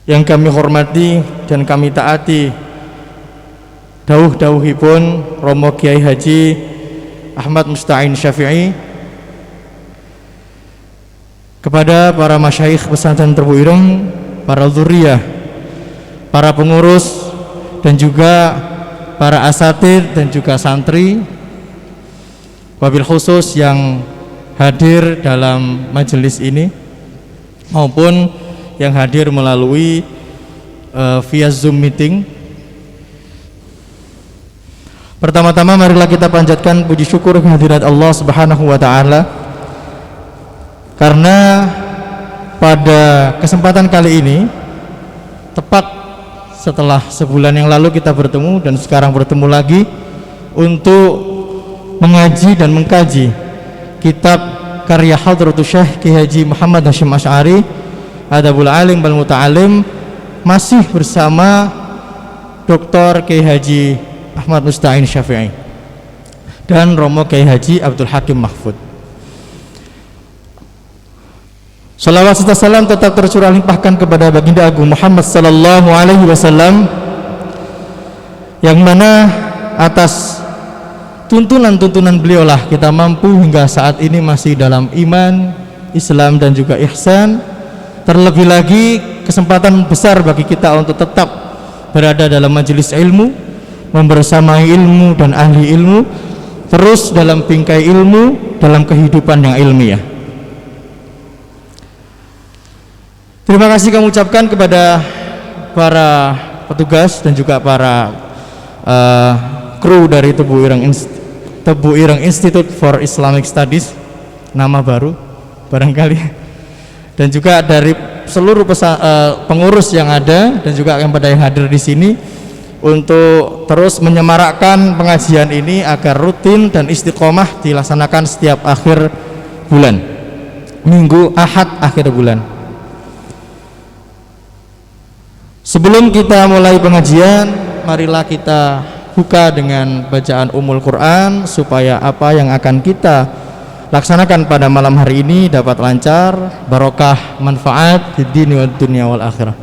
yang kami hormati dan kami taati dawuh-dawuhipun Romo Kiai Haji Ahmad Musta'in Syafi'i, kepada para masyayikh pesantren Tebu Ireng, para dzurriyah, para pengurus, dan juga para asatidz dan juga santri, wabil khusus yang hadir dalam majelis ini maupun yang hadir melalui via Zoom meeting. Pertama-tama marilah kita panjatkan puji syukur kehadirat Allah Subhanahu wa taala, karena pada kesempatan kali ini tepat setelah sebulan yang lalu kita bertemu dan sekarang bertemu lagi untuk mengaji dan mengkaji kitab karya Hadratus Syekh Kiai Haji Muhammad Hasyim Asy'ari Adabul Alim wal Muta'alim, masih bersama Dr. Kiai Haji Ahmad Musta'in Syafi'i dan Romo Kiai Haji Abdul Hakim Mahfud. Salawat serta salam tetap tercurah limpahkan kepada baginda agung Muhammad sallallahu alaihi wasallam, yang mana atas tuntunan-tuntunan beliaulah kita mampu hingga saat ini masih dalam iman, Islam dan juga ihsan. Terlebih lagi kesempatan besar bagi kita untuk tetap berada dalam majelis ilmu, membersamai ilmu dan ahli ilmu, terus dalam bingkai ilmu, dalam kehidupan yang ilmiah. Terima kasih kami ucapkan kepada para petugas dan juga para kru dari Tebu Ireng Institute for Islamic Studies, nama baru barangkali, dan juga dari seluruh pengurus yang ada dan juga yang hadir di sini untuk terus menyemarakkan pengajian ini agar rutin dan istiqomah dilaksanakan setiap akhir bulan, minggu Ahad akhir bulan. Sebelum kita mulai pengajian, marilah kita buka dengan bacaan Ummul Quran supaya apa yang akan kita laksanakan pada malam hari ini dapat lancar, barokah, manfaat di dini wa dunia wal akhirah.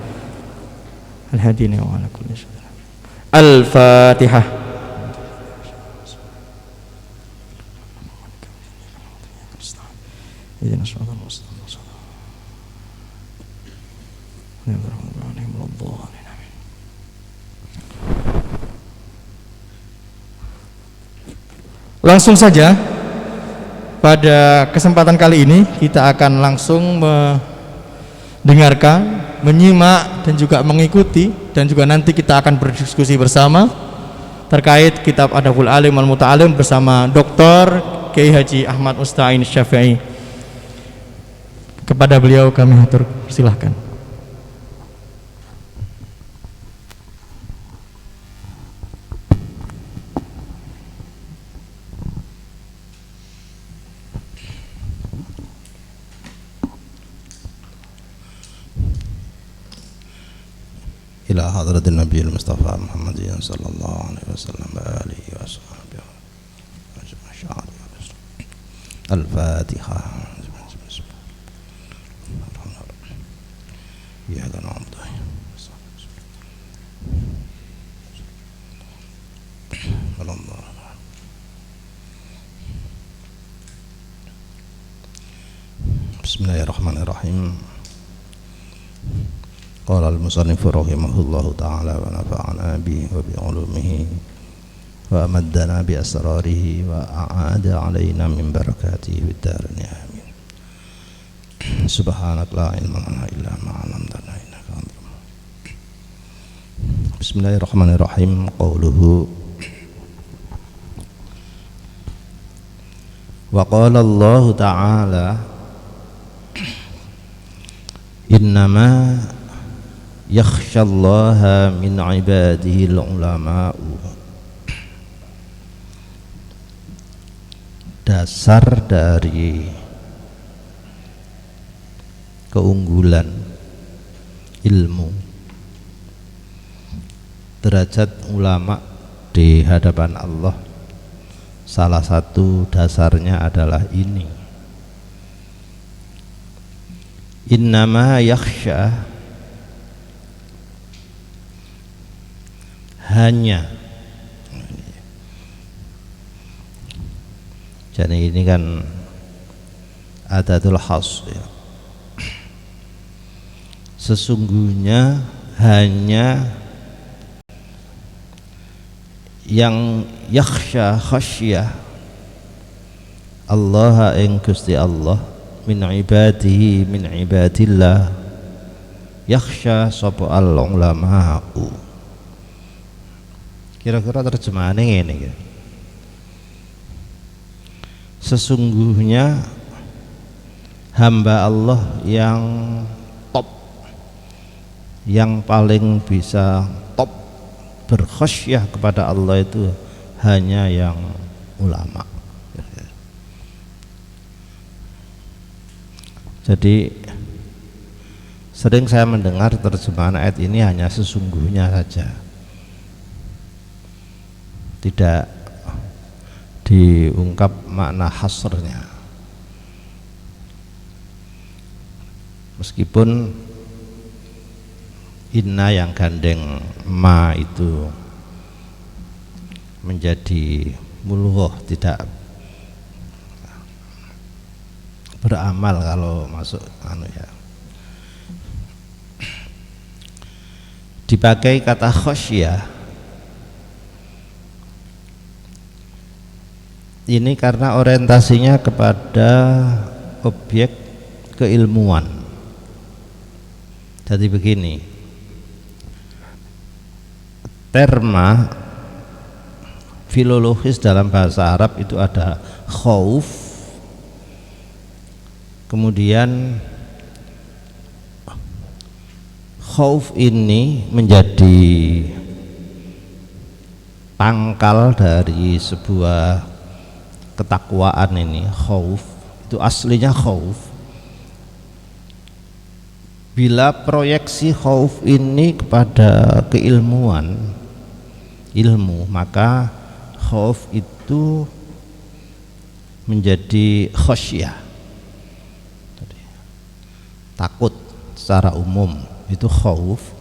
Al-hadini wa ala kulli syai'in. Al-Fatihah. Langsung saja, pada kesempatan kali ini kita akan langsung mendengarkan, menyimak dan juga mengikuti, dan juga nanti kita akan berdiskusi bersama terkait kitab Adabul Alim wal Muta'alim bersama Dr. Kiai Haji Ahmad Musta'in Syafi'i. Kepada beliau kami atur, silahkan. إلى حضرة النبي المصطفى محمد صلى الله عليه وسلم وآله وصحبه الفاتحة. إياك نعبد بسم الله الرحمن الرحيم. قال المصنف رحمه الله تعالى ونفعنا به وبعلومه وأمدنا بأسراره وأعاد علينا من بركاته بالدارين آمين. سبحانك لا علم لنا إلا ما علمتنا إنك أنت العليم. بسم الله الرحمن الرحيم. قوله وقال الله تعالى إنما yakhsyallaha min ibadihil ulama'u. Dasar dari keunggulan ilmu, derajat ulama di hadapan Allah, salah satu dasarnya adalah ini. Innama yakhsha hanya. Jadi ini kan adatul khas ya. Sesungguhnya hanya yang yakhsha khasyah Allah ing Gusti Allah min ibadihi min ibadillah yakhsha sapa al ulama'u. Kira-kira terjemahannya ngene iki. Sesungguhnya hamba Allah yang top, yang paling bisa top berkhasyah kepada Allah itu hanya yang ulama. Jadi sering saya mendengar terjemahan ayat ini hanya sesungguhnya saja, tidak diungkap makna hasrnya. Meskipun inna yang gandeng ma itu menjadi mulghah, tidak beramal kalau masuk ya. Dipakai kata khasyah ini karena orientasinya kepada objek keilmuan. Jadi begini, terma filologis dalam bahasa Arab itu ada khauf, kemudian khauf ini menjadi pangkal dari sebuah ketakwaan. Ini khauf itu aslinya khauf. Bila proyeksi khauf ini kepada keilmuan, ilmu, maka khauf itu menjadi khasyah, takut secara umum itu khauf.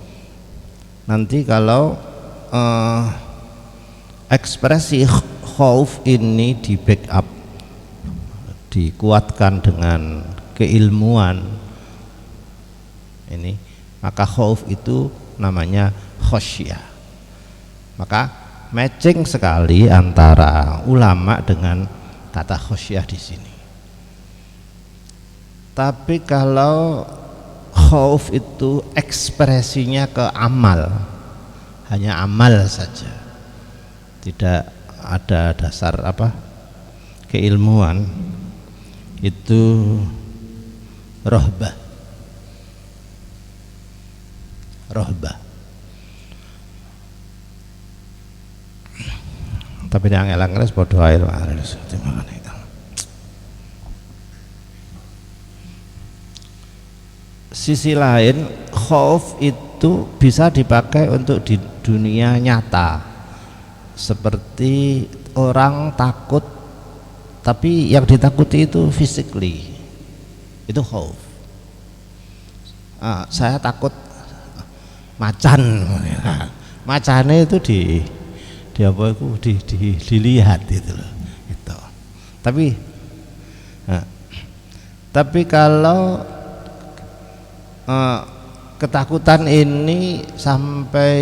Nanti kalau ekspresi khauf ini di backup, dikuatkan dengan keilmuan ini, maka khauf itu namanya khasyah. Maka matching sekali antara ulama dengan kata khasyah di sini. Tapi kalau khauf itu ekspresinya ke amal, hanya amal saja, tidak ada dasar keilmuan, itu rohbah. Tapi yang elang-elang padha ae Sisi lain, khauf itu bisa dipakai untuk di dunia nyata, seperti orang takut tapi yang ditakuti itu physically, itu khauf. Saya takut macan, macane itu dilihat itu loh, itu. Tapi kalau ketakutan ini sampai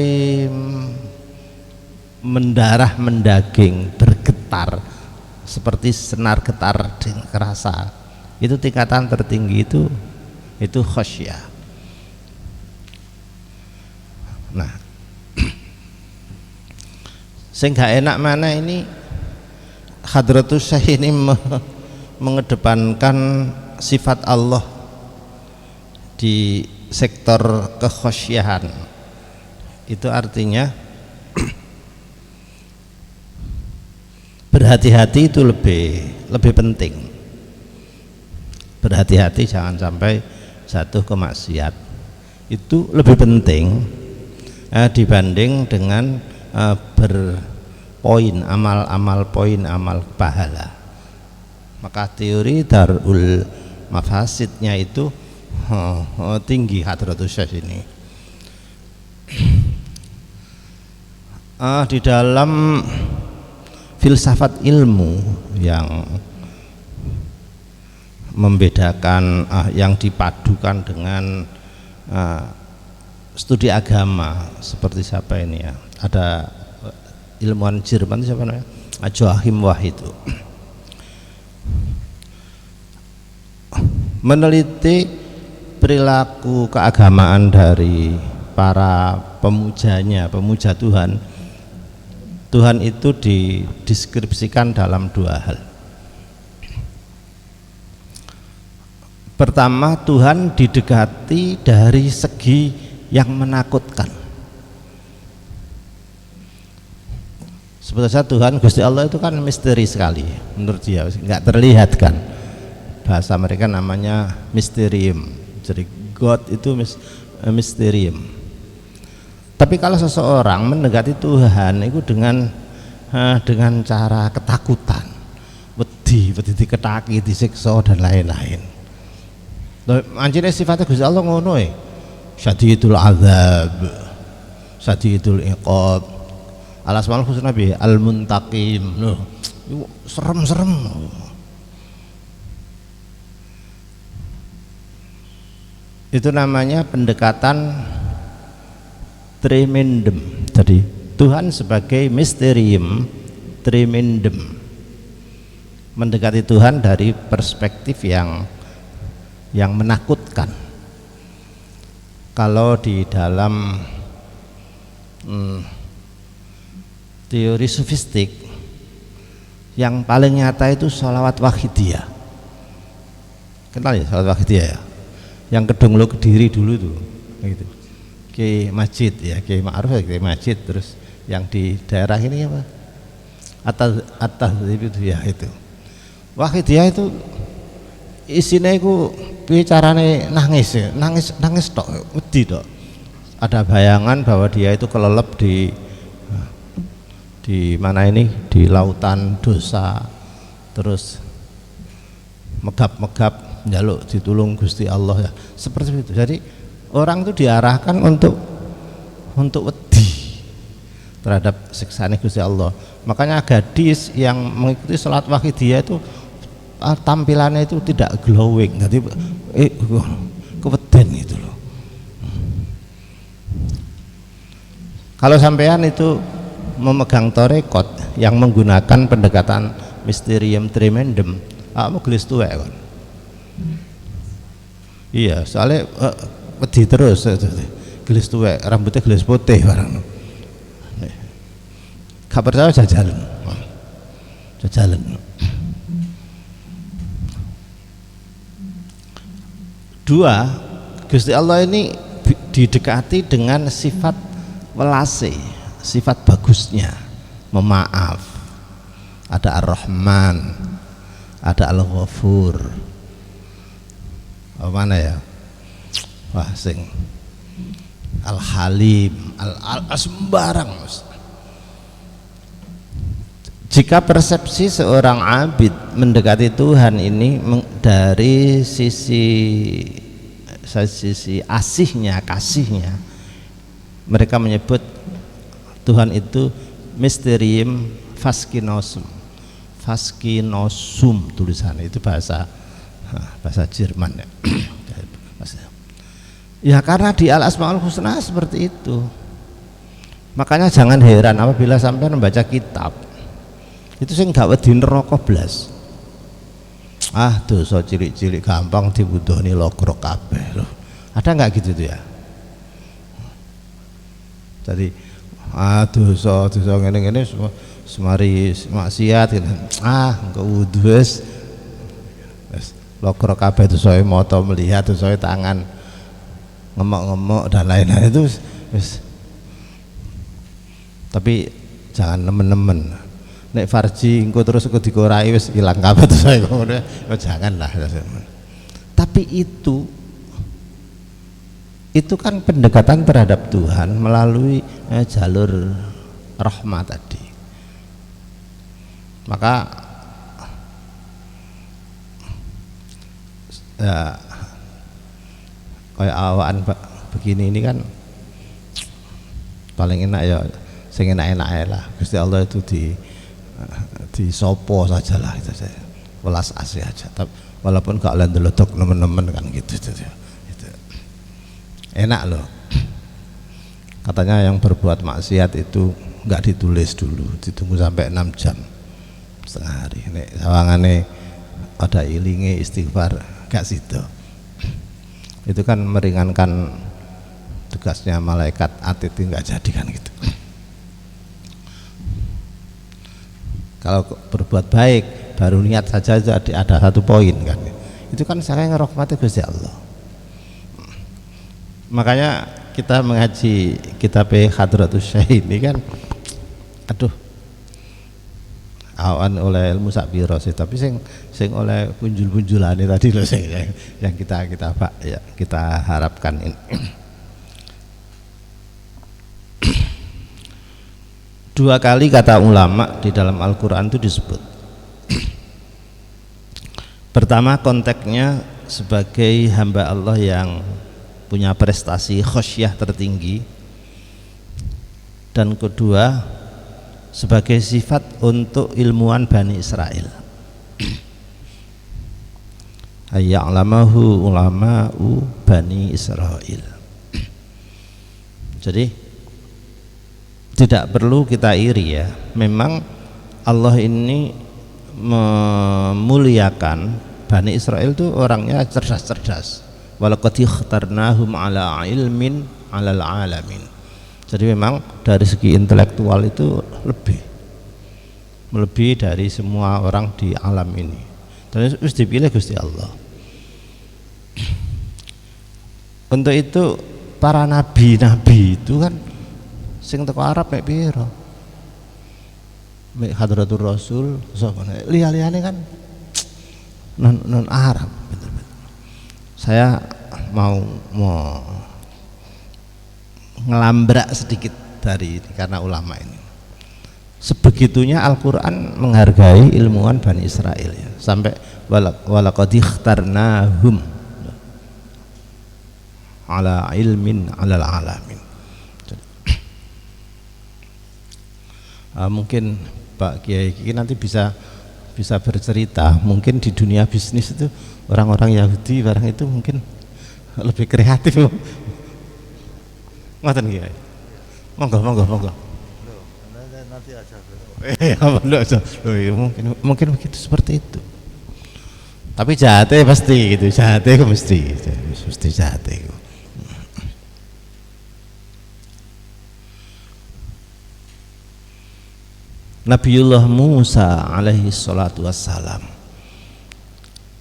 mendarah mendaging, bergetar seperti senar getar kerasa, itu tingkatan tertinggi, itu khasyah. Nah, sing gak enak mana ini, Hadratus Syekh ini mengedepankan sifat Allah di sektor kekhasyahan. Itu artinya berhati-hati itu lebih penting. Berhati-hati jangan sampai jatuh ke maksiat, itu lebih penting dibanding dengan berpoin amal poin amal pahala. Maka teori darul mafasidnya itu tinggi Hadratus Syekh ini. Di dalam filsafat ilmu yang membedakan, yang dipadukan dengan studi agama, seperti siapa ini ya, ada ilmuwan Jerman siapa namanya, Joachim Wahid, meneliti perilaku keagamaan dari para pemujanya, pemuja Tuhan. Tuhan itu dideskripsikan dalam dua hal. Pertama, Tuhan didekati dari segi yang menakutkan. Sebetulnya Tuhan Gusti Allah itu kan misteri sekali menurut dia, nggak terlihat kan. Bahasa mereka namanya mysterium. Jadi God itu mysterium. Tapi kalau seseorang mendekati Tuhan itu dengan cara ketakutan, wedi diketaki, disiksa dan lain-lain. Anjine sifatnya Gusti Allah ngono e. Syadidul azab, syadidul iqab. Al-asmaul husna bi al-muntaqim. Loh, serem-serem. Itu namanya pendekatan tremendum. Jadi Tuhan sebagai mysterium tremendum, mendekati Tuhan dari perspektif yang menakutkan. Kalau di dalam teori sufistik yang paling nyata itu sholawat wahidiyah. Kenal ya sholawat wahidiyah ya? Yang kedung lo Kediri dulu tuh gitu. Kiai Majid ya, Kiai Ma'ruf ya, Kiai Majid. Terus yang di daerah ini apa? Atas itu ya itu. Wahidiyah itu isinya itu bicarane nangis ya, nangis tok, wedi tok. Ada bayangan bahwa dia itu kelelep di mana ini, di lautan dosa, terus megap-megap njaluk ditulung Gusti Allah ya, seperti itu. Jadi orang itu diarahkan untuk wedi terhadap siksaan Gusti Allah. Makanya gadis yang mengikuti salat wahidiyah itu tampilannya itu tidak glowing, jadi keweden gitu loh. Kalau sampean itu memegang torekot yang menggunakan pendekatan mysterium tremendum, mau gelis tuwek kan? Iya, soalnya wedi terus, gelis tuwek, rambutnya gelis putih barang. Gak percaya jajalan. Dua, Gusti Allah ini didekati dengan sifat welase, sifat bagusnya, memaaf. Ada Ar-Rahman, ada Al-Ghafur. Mana ya? Wah, sing Al-Halim, sembarang. Jika persepsi seorang abid mendekati Tuhan ini dari sisi asihnya, kasihnya, mereka menyebut Tuhan itu mysterium fascinosum. Fascinosum tulisannya itu bahasa Jerman ya. Ya karena di Al-Asmaul Husna seperti itu. Makanya jangan heran apabila sampai membaca kitab itu sing gak wedi neraka blas. Dosa cilik-cilik gampang dibutuhni lokro kabeh loh. Ada nggak gitu tuh ya? Jadi dosa ngene-ngene semari maksiat gitu. Engko wudu wis lokro kabeh dosae mata melihat, dosae tangan ngemok-ngemok dan lain-lain itu wis. Tapi jangan nemen-nemen. Nek farji engko terus engko dikorai wis ilang kabeh terus ngono ya janganlah. Tapi itu kan pendekatan terhadap Tuhan melalui jalur rahmat tadi. Maka ya kayak awakan begini ini kan paling enak ya sing enak-enak lah. Gusti Allah itu di sopo saja lah itu saya. Welas asih aja. Tapi walaupun gak oleh ndelotok nemen-nemen kan gitu. Itu. Enak loh. Katanya yang berbuat maksiat itu nggak ditulis dulu, ditunggu sampai 6 jam setengah hari. Nek sawangane ada ilinge istighfar gak sido. Itu kan meringankan tugasnya malaikat atid, nggak jadi kan gitu. Kalau berbuat baik baru niat saja itu ada 1 poin kan. Itu kan saya ngerahmati Gusti Allah. Makanya kita mengaji kitab Hadratus Syekh ini kan, aduh, awan oleh ilmu sak piro sih, tapi sing oleh punjul-punjulane tadi loh sing yang kita harapkan ini. Dua kali kata ulama di dalam Al-Quran itu disebut. Pertama konteksnya sebagai hamba Allah yang punya prestasi khosyah tertinggi, dan kedua sebagai sifat untuk ilmuwan Bani Israel. Ayya'lamahu ulama'u Bani Israel. Jadi tidak perlu kita iri ya, memang Allah ini memuliakan Bani Israel itu orangnya cerdas-cerdas. Walaqad ikhtarnahum ala ilmin alal alamin. Jadi memang dari segi intelektual itu melebihi dari semua orang di alam ini. Dan harus dipilih Gusti Allah. Untuk itu para nabi-nabi itu kan sing teko Arab mek piro? Mek Hadratur Rasul sapa liya-liyane kan non Arab. Saya mau ngelambrak sedikit dari ini karena ulama ini. Sebegitunya Al-Quran menghargai ilmuwan Bani Israel ya. Sampai walaqad ikhtarnahum ala ilmin alal alamin. Mungkin Pak Kiai ini nanti bisa bercerita, mungkin di dunia bisnis itu orang-orang Yahudi barang itu mungkin lebih kreatif. Ngoten Kiai. Monggo. Nanti aja. Mungkin begitu seperti itu. Tapi jahatnya pasti gitu, jahatnya mesti jahatnya. Nabiullah Musa alaihi salatu wassalam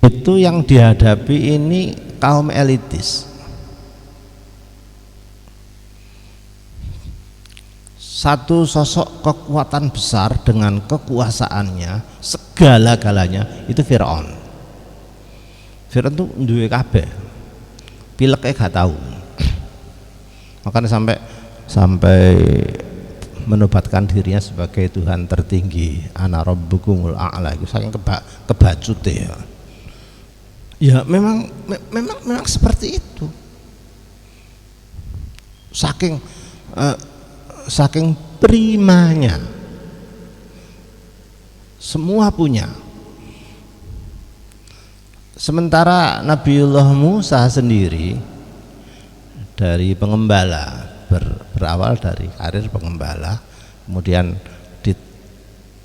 itu yang dihadapi ini kaum elitis, satu sosok kekuatan besar dengan kekuasaannya segala-galanya itu Fir'aun tuh duwe kabeh pileknya gak tahu, makanya sampai menobatkan dirinya sebagai Tuhan tertinggi, ana rabbukumul a'la, itu saking kebacute ya. Ya memang seperti itu. Saking primanya, semua punya. Sementara Nabiullah Musa sendiri dari pengembala, berawal dari karir pengembala, kemudian di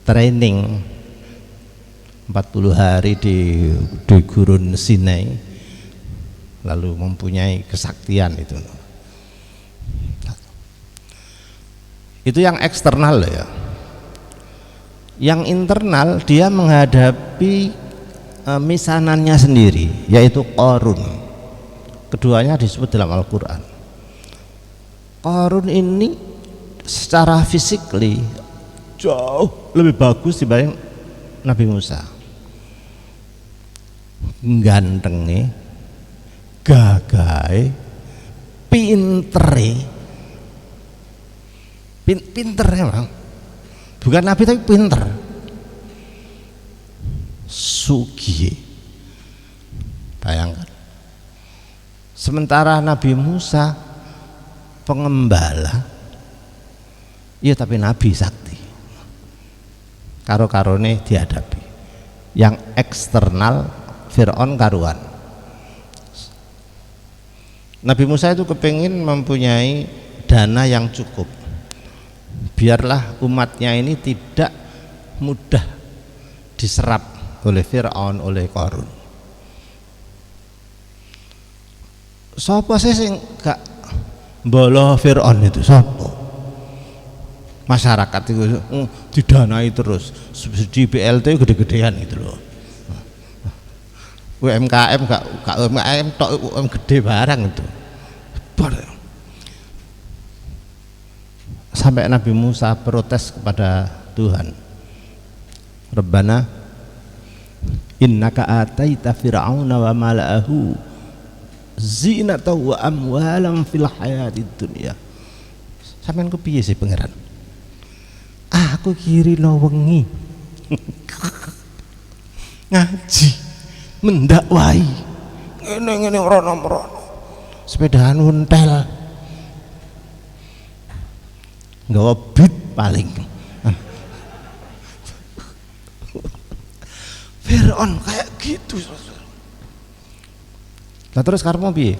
training 40 hari di gurun Sinai, lalu mempunyai kesaktian itu yang eksternal ya. Yang internal dia menghadapi misanannya sendiri, yaitu Qarun. Keduanya disebut dalam Al-Quran. Qarun ini secara fisikly jauh lebih bagus dibanding Nabi Musa. Gantenge, gagahe, pintere, pinter emang. Bukan Nabi tapi pinter. Sugih. Bayangkan. Sementara Nabi Musa pengembala Iya tapi nabi sakti. Karo-karone dihadapi. Yang eksternal Fir'aun karuan. Nabi Musa itu kepingin mempunyai dana yang cukup. Biarlah umatnya ini tidak mudah diserap oleh Fir'aun, oleh Qarun. Sapa sih sing gak mbolo Fir'aun itu? Sapa? Masyarakat itu didanai terus, subsidi BLT gede-gedean itu loh. UMKM gak UMKM tok, UMKM gede barang itu. Sampai Nabi Musa protes kepada Tuhan, Rabbana innaka ataita fir'auna wa mala'ahu zinatan wa amwalan fil hayatid dunya. Sampeyan kepiye sih pangeran? Aku kirina wengi ngaji mendakwai ngene-ngene rono-rono sepedahan untel nggawa beat paling Fir'aun kayak gitu. Nah terus karepmu piye?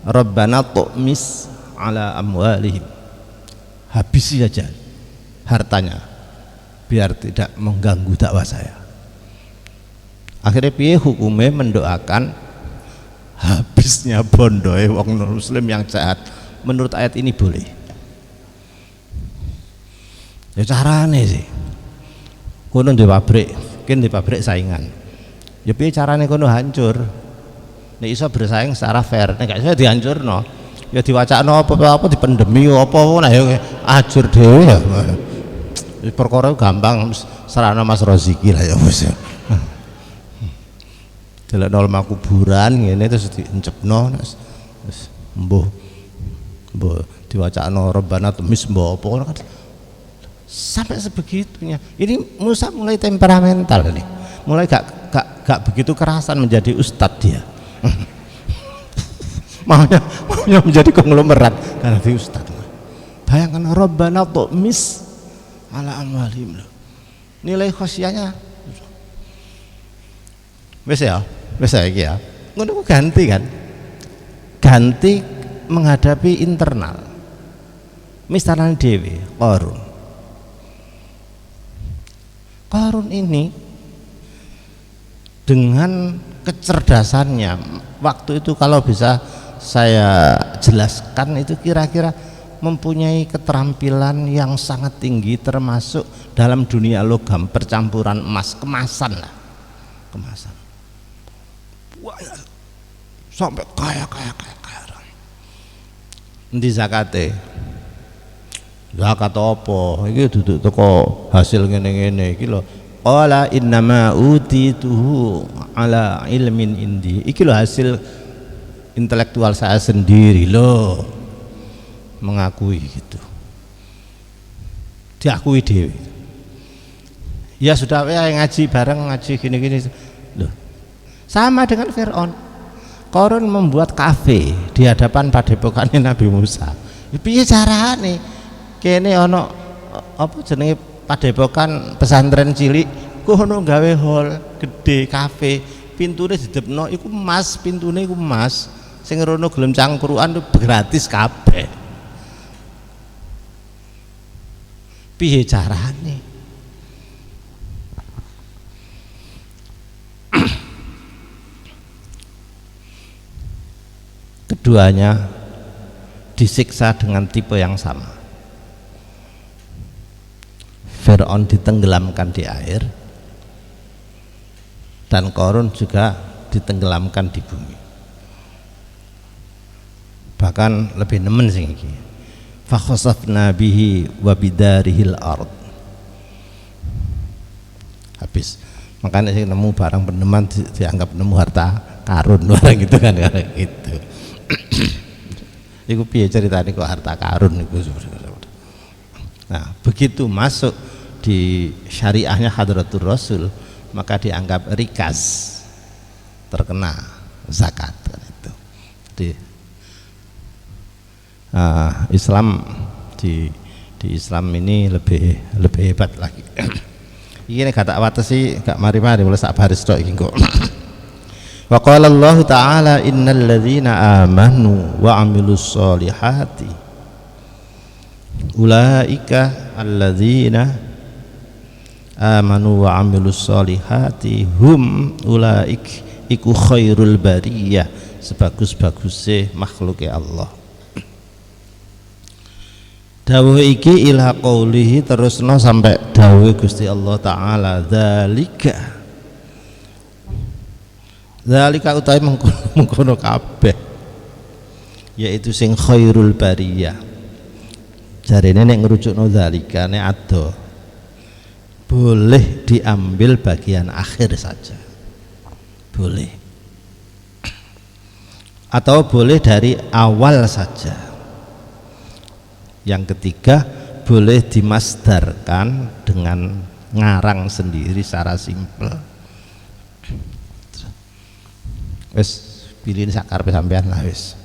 Rabbana tu'mis ala amwalihim, habisi aja hartanya biar tidak mengganggu dakwah saya. Akhirnya piye hukumnya? Mendoakan habisnya bondoe wong muslim yang jahat. Menurut ayat ini boleh. Ya carane sih kono di pabrik, mungkin di pabrik saingan. Ya piye carane kono hancur? Nek iso bersaing secara fair, nek gak iso dihancurno. Ya diwacakno apa-apa dipendemi apa nah ya ajur dhewe ya. Perkara gampang serana Mas Roziki lah ya wis. Delok nol kuburan ngene terus diencepno terus mbuh diwacakno Rabbana tumis mbok apa kan sampai sebegitunya. Ini Musa mulai temperamental nih, mulai gak begitu kerasan menjadi ustadz dia. maunya menjadi konglomerat karena dia ustadz. Bayangkan Rabbana tumis ala amwalihim, nilai khosyahnya wes ya iki ya ngono ganti kan, ganti menghadapi internal misalnya dewi Qarun ini dengan kecerdasannya waktu itu kalau bisa saya jelaskan itu kira-kira mempunyai keterampilan yang sangat tinggi termasuk dalam dunia logam percampuran emas, kemasan lah, kemasan sampai kaya di zakate zakat apa iki duduk teko hasil ngene-ngene iki lho qala innama utituhu ala ilmin indi, iki lho hasil intelektual saya sendiri loh, mengakui gitu, diakui dewi. Ya sudah ya ngaji bareng, ngaji gini-gini loh. Sama dengan Fir'aun. Qarun membuat kafe di hadapan padepokan Nabi Musa. Piye carane? Kene ana apa jenenge padepokan pesantren cilik, kono gawe hall gede kafe, pintune didepno iku emas, pintune iku emas. Sing rono gelem cangkruan gratis kabeh. Piye carane? Keduanya disiksa dengan tipe yang sama. Fir'aun ditenggelamkan di air dan Qarun juga ditenggelamkan di bumi. Bahkan lebih nemen sing iki. Fa khasafna bihi wa bidarihil ard. Habis. Makanya sing nemu barang peneman dianggap nemu harta karun barang gitu kan gitu. Iku piye ceritane kok harta karun iku. Nah, begitu masuk di syariahnya Hadratur Rasul maka dianggap rikas, terkena zakat kan itu. Jadi Islam Di Islam ini lebih hebat lagi. Ini kata wates sih gak mari-mari mulai sak baris tok iki kok. Wa qala Allah Ta'ala innal ladzina amanu wa 'amilus solihati ulaika alladzina amanu wa 'amilus solihati hum ulaik iku khairul bariyah, sebagus-bagusnya makhluknya Allah. Dawuh iki ila qaulihi terusno sampai dawuh Gusti Allah Ta'ala dzalika utawi mengkono kabeh yaitu sing khairul bariyah. Jarene nek ngrujukno dzalika nek ado boleh diambil bagian akhir saja, boleh, atau boleh dari awal saja. Yang ketiga boleh dimasdarkan dengan ngarang sendiri secara simpel. Wes pilih sakarepe sampean lah wes.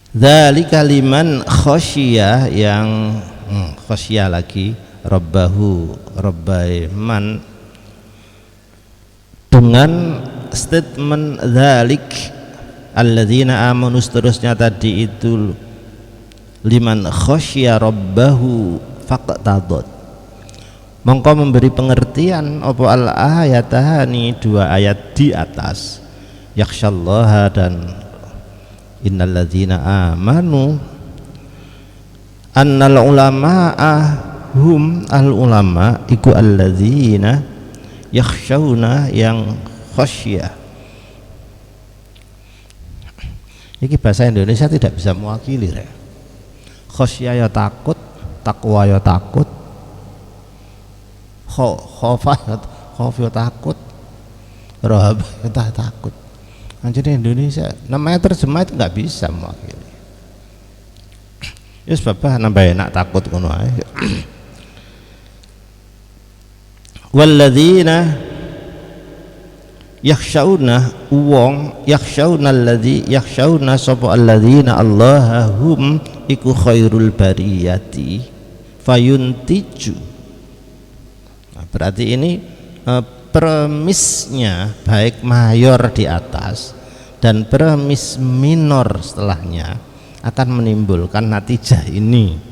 Dzalika liman khasyia, yang khasyia lagi rabbahu rabbaiman dengan statement dzalik alladzina amanu, seterusnya tadi itu liman khasyia rabbahu faqtadot, mongko memberi pengertian apa al ayatani, dua ayat di atas, yakhsyallaha dan innal ladzina amanu annal ulama'a hum al ulama iku alladzina yakhshawna, yang khasyia. Ini bahasa Indonesia tidak bisa mewakili ya. Khasyia ya takut, takwa ya takut, khofa ya takut, rahab ya takut. Jadi Indonesia namanya terjemah itu nggak bisa mewakili. Ya sebab nambah enak takut ngono ae. Walladzina yakhshawna wong yakhshawna alladzi yakhshawna sapa alladzina Allahum iku khairul bariyati fayuntiju. Nah, berarti ini premisnya baik mayor di atas dan premis minor setelahnya akan menimbulkan natijah ini.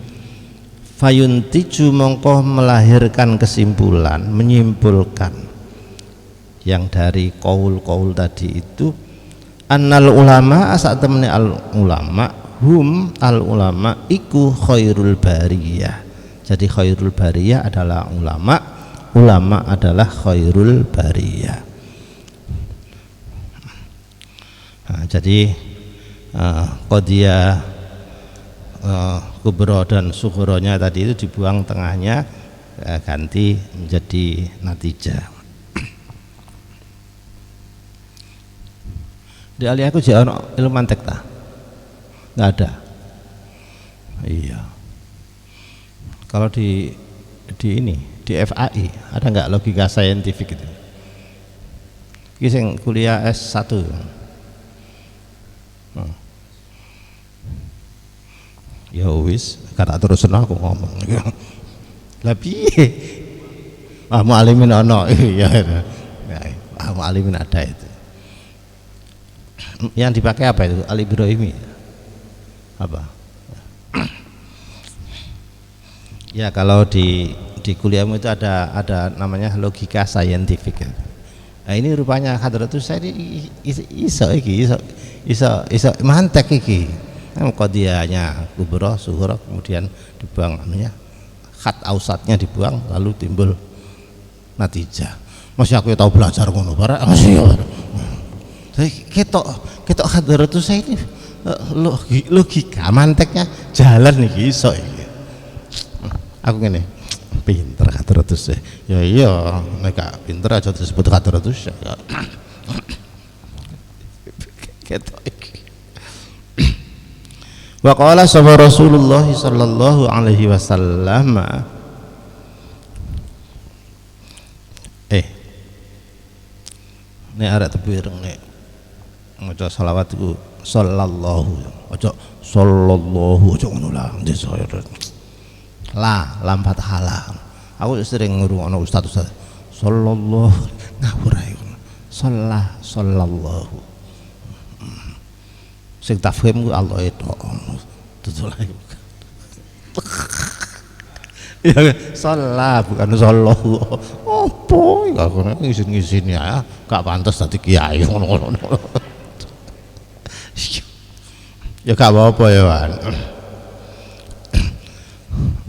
Fayuntiju mongko melahirkan kesimpulan, menyimpulkan yang dari qaul tadi itu annal ulama saat temani al ulama hum al ulama iku khairul bariyah. Jadi khairul bariyah adalah ulama, ulama adalah khairul bariyah. Nah, jadi qadiyah kubro dan sughronya tadi itu dibuang tengahnya, ganti menjadi natijah. Di alih aku jangan ilmu mantek ta? Nggak ada. Iya. Kalau di ini di FAI ada nggak logika saintifik itu? Ini yang kuliah S1. Ya wis, kata terusan aku ngomong. Lah piye? Mu'alimin ono. Iya. Mu'alimin ada itu. Yang dipakai apa itu? Al-Ibrahimi apa? Ya kalau di kuliahmu itu ada namanya logika saintifik. Nah ini rupanya hadratus saya iso mantek iki. Qadiyahnya kubro sughra kemudian dibuang anunya, khat ausatnya dibuang lalu timbul natijah. Masih aku tahu belajar ngono barang masih. Ketok hadratus saya ini logika manteknya jalan nih iso iki. Aku ngene pinter hadratus ya iya nek pinter aja disebut hadratus ya. Ketok iki. Wa qala sama Rasulullah sallallahu alaihi wasallam nek arek tebu ireng nek maca selawat iku sallallahu, aja sallallahu, aja ngono lah desa lam fathah la. Aku sering ngrungokno ustaz sallallahu ngawur ae sallallahu sing tafhim ku Allah itu tutul ae ya salah bukan sallallahu opo ya kono ngisin-ngisin ya gak pantes dadi kiai ngono-ngono ya gak apa-apa ya Wan.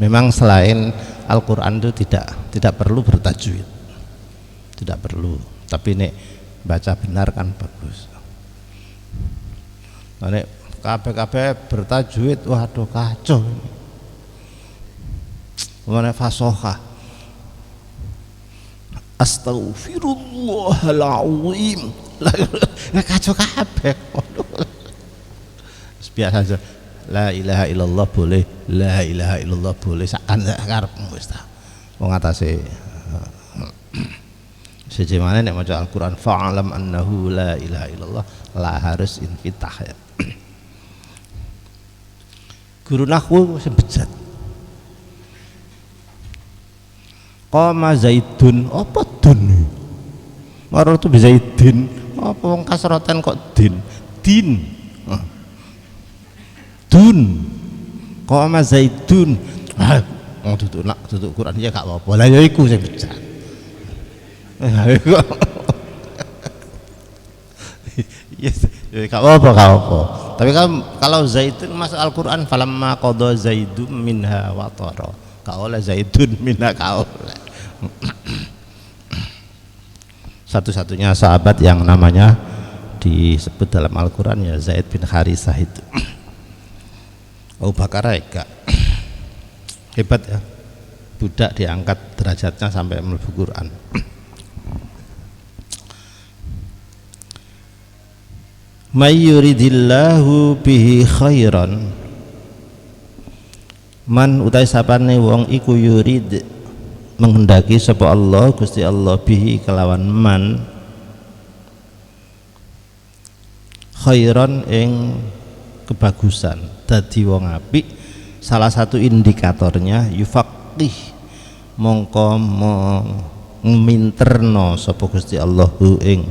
Memang selain Al-Quran itu tidak perlu bertajwid, tidak perlu, tapi nek baca benar kan bagus. Nah, nek kabeh bertajwid, waduh kacau. Mana fasoha, astaghfirullahaladzim, kacau kabeh. Biasa aja. La ilaha illallah boleh, la ilaha illallah boleh, sakan karepmu wis ta. Wong atase siji maneh nek maca Al-Qur'an fa'alam annahu la ilaha illallah la harus infitah ya. Guru nahwu sing bejat. Qama Zaidun, apa dun? Maro tu Zaidin, apa wong kasroten kok din? Din. Dun qama Zaidun mau duduk Quran ya gak apa-apa lah ya iku sing becak yes ya gak apa-apa tapi kan kalau Zaidun masuk Al-Quran falamma qada Zaidun minha watara gak oleh Zaidun minha gak oleh satu-satunya sahabat yang namanya disebut dalam Al-Quran ya Zaid bin Harisah itu. Abu Bakar enggak hebat ya, budak diangkat derajatnya sampai mlebu Quran. May yuridillahu bihi khairan, man utai sapane wong iku yurid menghendaki sapa Allah Gusti Allah bihi kelawan man khairan ing kebagusan dadi wong apik, salah satu indikatornya yufaqih mongko minterno sapa Gusti Allahu ing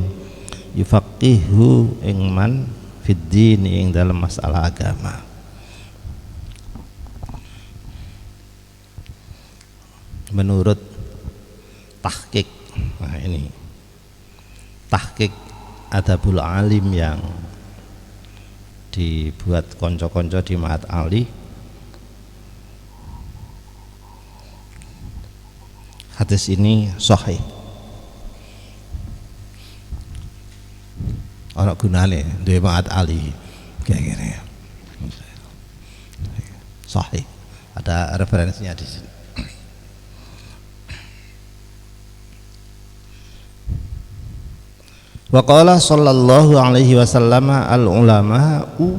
yufaqihu ing man fid din ing dalam masalah agama. Menurut tahqiq, nah ini tahqiq Adabul Alim yang dibuat konco-konco di Ma'had Ali, hadis ini sahih, ana gunane duwe Ma'had Ali kayak gini, sahih, ada referensinya di sini. Wa qala sallallahu alaihi wasallam al ulama'u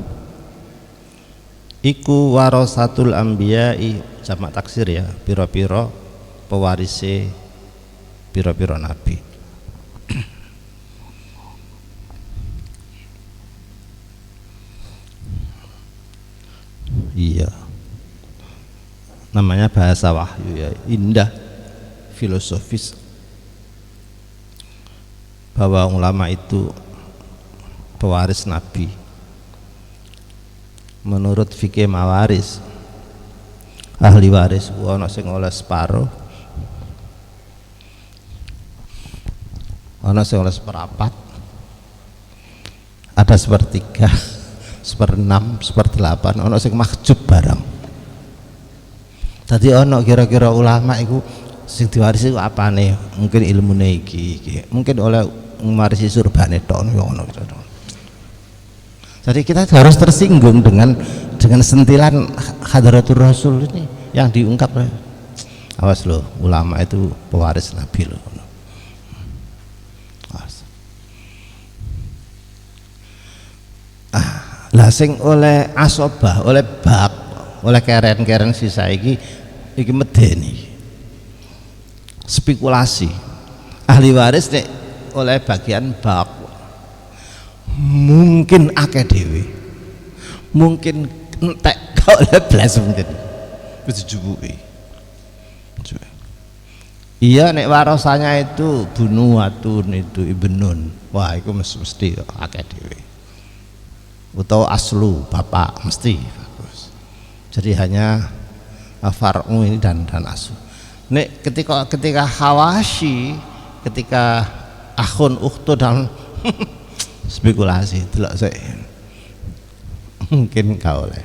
iku warasatul anbiya'i, jamak taksir ya, pira-pira pewarise pira-pira nabi. Iya, namanya bahasa wahyu ya, indah, filosofis, bahwa ulama itu pewaris nabi. Menurut fikih mawaris, ahli waris ana sing oleh separo, ana sing oleh seperempat, ada sepertiga, seperenam, seperdelapan, ana sing mahjub barang. Tadi ana kira-kira ulama iku sing diwarisi iku apane? Mungkin ilmune iki, mungkin oleh mewarisi surbane tok ngono. Jadi kita harus tersinggung dengan sentilan Hadratur Rasul ini yang diungkap. Awas loh, ulama itu pewaris Nabi loh. Lah sing oleh asobah, oleh bak, oleh keren-keren sisa iki medeni. Spekulasi. Ahli waris nek oleh bagian bak mungkin akeh dhewe, mungkin entek kok leblas mungkin wis dijupuki. Iya nek warosanya itu Bunuwatun itu Ibnun, wah itu mesti akeh dhewe, utawa aslu bapak mesti bagus. Jadi hanya far'u ini dan aslu. Nek ketika Hawashi, ketika akhun ukhtu dan spekulasi delok sik mungkin gak oleh.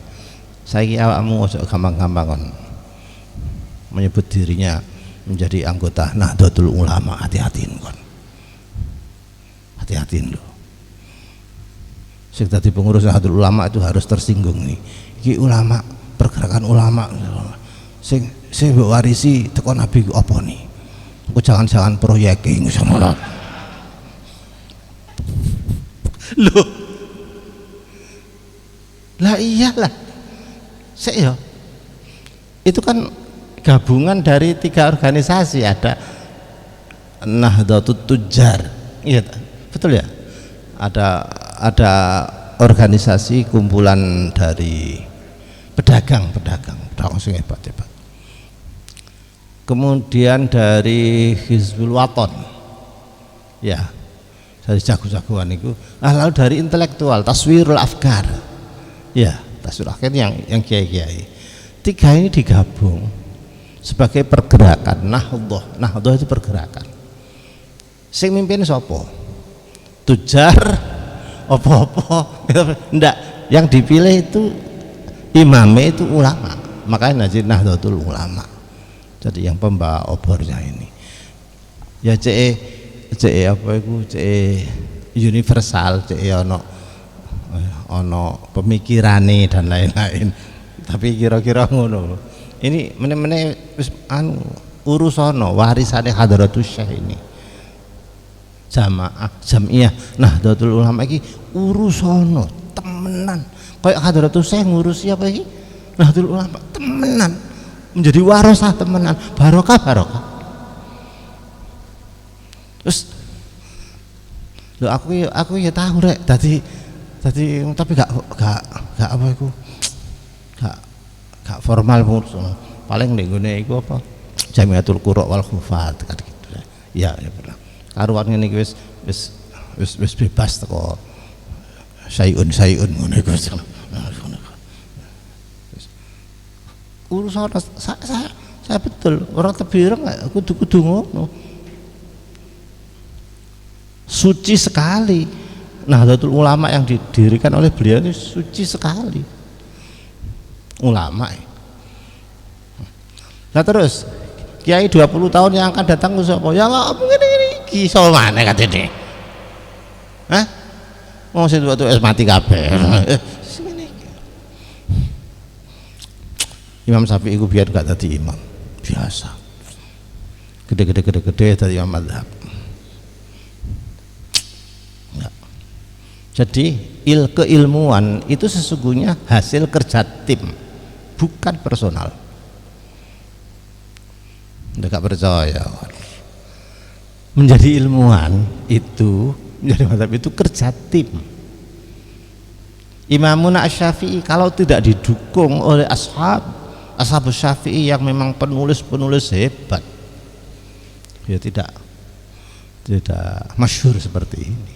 Saiki awakmu ojo gampang-gampang kon menyebut dirinya menjadi anggota Nahdlatul Ulama, hati-hatiin kon, hati-hatiin lo. Sing dadi pengurus Nahdlatul Ulama itu harus tersinggung nih. Iki ulama, pergerakan ulama sing mbok warisi teko Nabi apa nih? Aku jangan-jangan proyek iki ngono. Loh, lah iyalah, saya itu kan gabungan dari 3 organisasi, ada Nahdlatul Tujjar, iya betul ya, ada organisasi kumpulan dari pedagang sing hebat. Kemudian dari Hizbul Waton, ya dari jago-jagoan itu. Lalu dari intelektual Taswirul Afkar, ya Taswirul Afkar yang kiai-kiai. 3 ini digabung sebagai pergerakan Nahdlatul itu pergerakan. Sing mimpin sapa? Tujar apa-apa ndak, yang dipilih itu imamnya itu ulama, makanya jadi Nahdlatul Ulama. Jadi yang pembawa obornya ini ya CE apa itu, CE universal, CE ono pemikirane dan lain-lain, tapi kira-kira ngono. Ini meneh wis urusono warisane Hadratus Syekh ini, jamaah Jamiyah Nahdlatul Ulama iki urusono temenan, kayak Hadratus Syekh ngurusi apa iki Nahdlatul Ulama temenan, menjadi warosah temenan, barokah. Terus lho aku ya tahu rek tadi tapi gak apa iku, gak formal pengurus, paling nek ngene iku apa Jamiatul Qura wal Khufat kan gitu ya pernah karuan ngene iki wis bebas teko sayun ngono iku urusan saya betul orang Tebireng kudu ngono, suci sekali. Nahdlatul Ulama yang didirikan oleh beliau itu suci sekali, ulama. Nah terus kiai 20 tahun yang akan datang ku sapa? Ya Allah mungkin iki iso maneh katene. Hah? Wong sing tuwa wis mati kabeh. Imam Syafi'i ku biar gak tadi imam biasa, gede tadi imam mazhab. Jadi keilmuan itu sesungguhnya hasil kerja tim, bukan personal. Nggak percaya. Menjadi ilmuwan itu, menjadi mazhab itu kerja tim. Imam Asy-Syafi'i kalau tidak didukung oleh ashab Syafi'i yang memang penulis hebat, ya tidak masyhur seperti ini.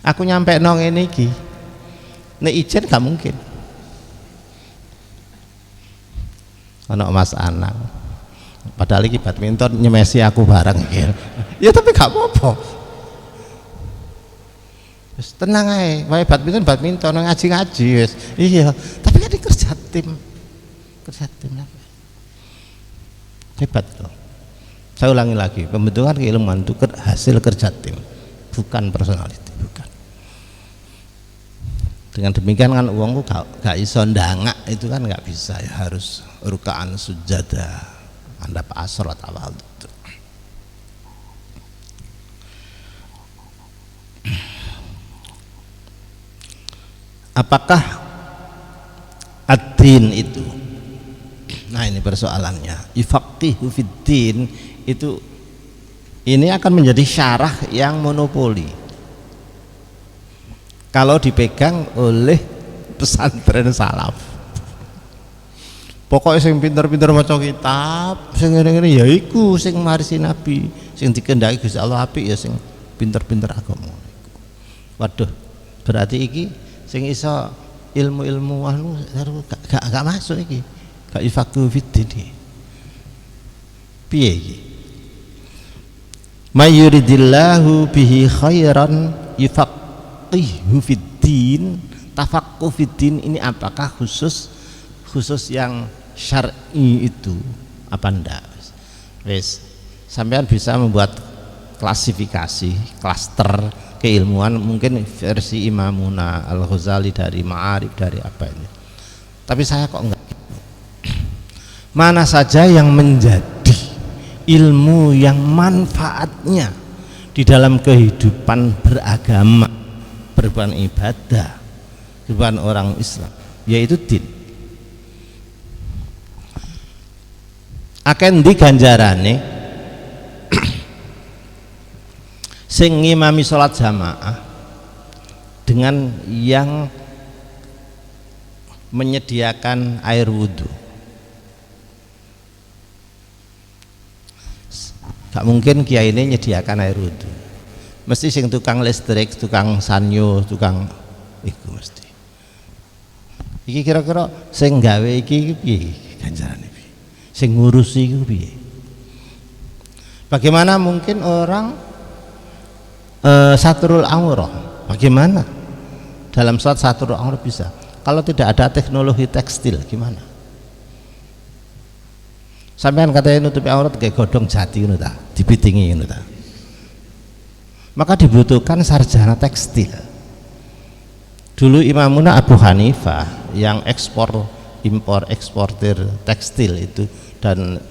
Aku nyampe nong ini ki, nek ijen gak mungkin. Ono Mas Anang, padahal iki badminton nyemesi aku bareng ya. Ya tapi gak apa-apa. Wis tenang ae, wae badminton ngaji wis. Iya, tapi kan kerja tim apa? Hebat loh. Saya ulangi lagi, pembentukan keilmuan itu hasil kerja tim, bukan personality, bukan. Dengan demikian kan uangku gak iso ndangak, itu kan gak bisa ya, harus rukaan sujada, anda asrat awal itu. Apakah ad-din itu? Nah ini persoalannya. Yufaqihu fid-din itu ini akan menjadi syarah yang monopoli kalau dipegang oleh pesantren salaf. Pokoknya sing pinter-pinter maca kitab, sing ngene-ngene ya iku sing marisi Nabi, sing dikendaki Gusti Allah apik ya sing pinter-pinter agama. Waduh, berarti iki sing iso ilmu-ilmu anu gak masuk iki. Gak ifaku fiddin. Piye iki? May yuridillahu bihi khairan yufaqihu fiddin. Tafaqquh fiddin ini apakah khusus yang syar'i itu apa ndak? Wis, sampean bisa membuat klasifikasi, klaster keilmuan mungkin versi Imamuna Al-Ghazali dari Ma'arif dari apa ini. Tapi saya kok enggak. Mana saja yang menjadi ilmu yang manfaatnya di dalam kehidupan beragama, beribadah, kehidupan orang Islam, yaitu din. Akan di ganjarane sing ngimami sholat jamaah dengan yang menyediakan air wudhu. Gak mungkin kiai ini menyediakan air wudhu, mesti sing tukang listrik, tukang sanyo, tukang iku mesti. Iki kira-kira sing gawe iki piye ganjarane? Sing ngurusi iku piye? Bagaimana mungkin orang satrul aurah? Bagaimana dalam sholat satrul aurah bisa? Kalau tidak ada teknologi tekstil gimana? Sampean katanya nutupi aurat kayak godong jati ngono ta, dibitingi ngono ta. Maka dibutuhkan sarjana tekstil. Dulu Imamuna Abu Hanifah yang eksportir tekstil itu, dan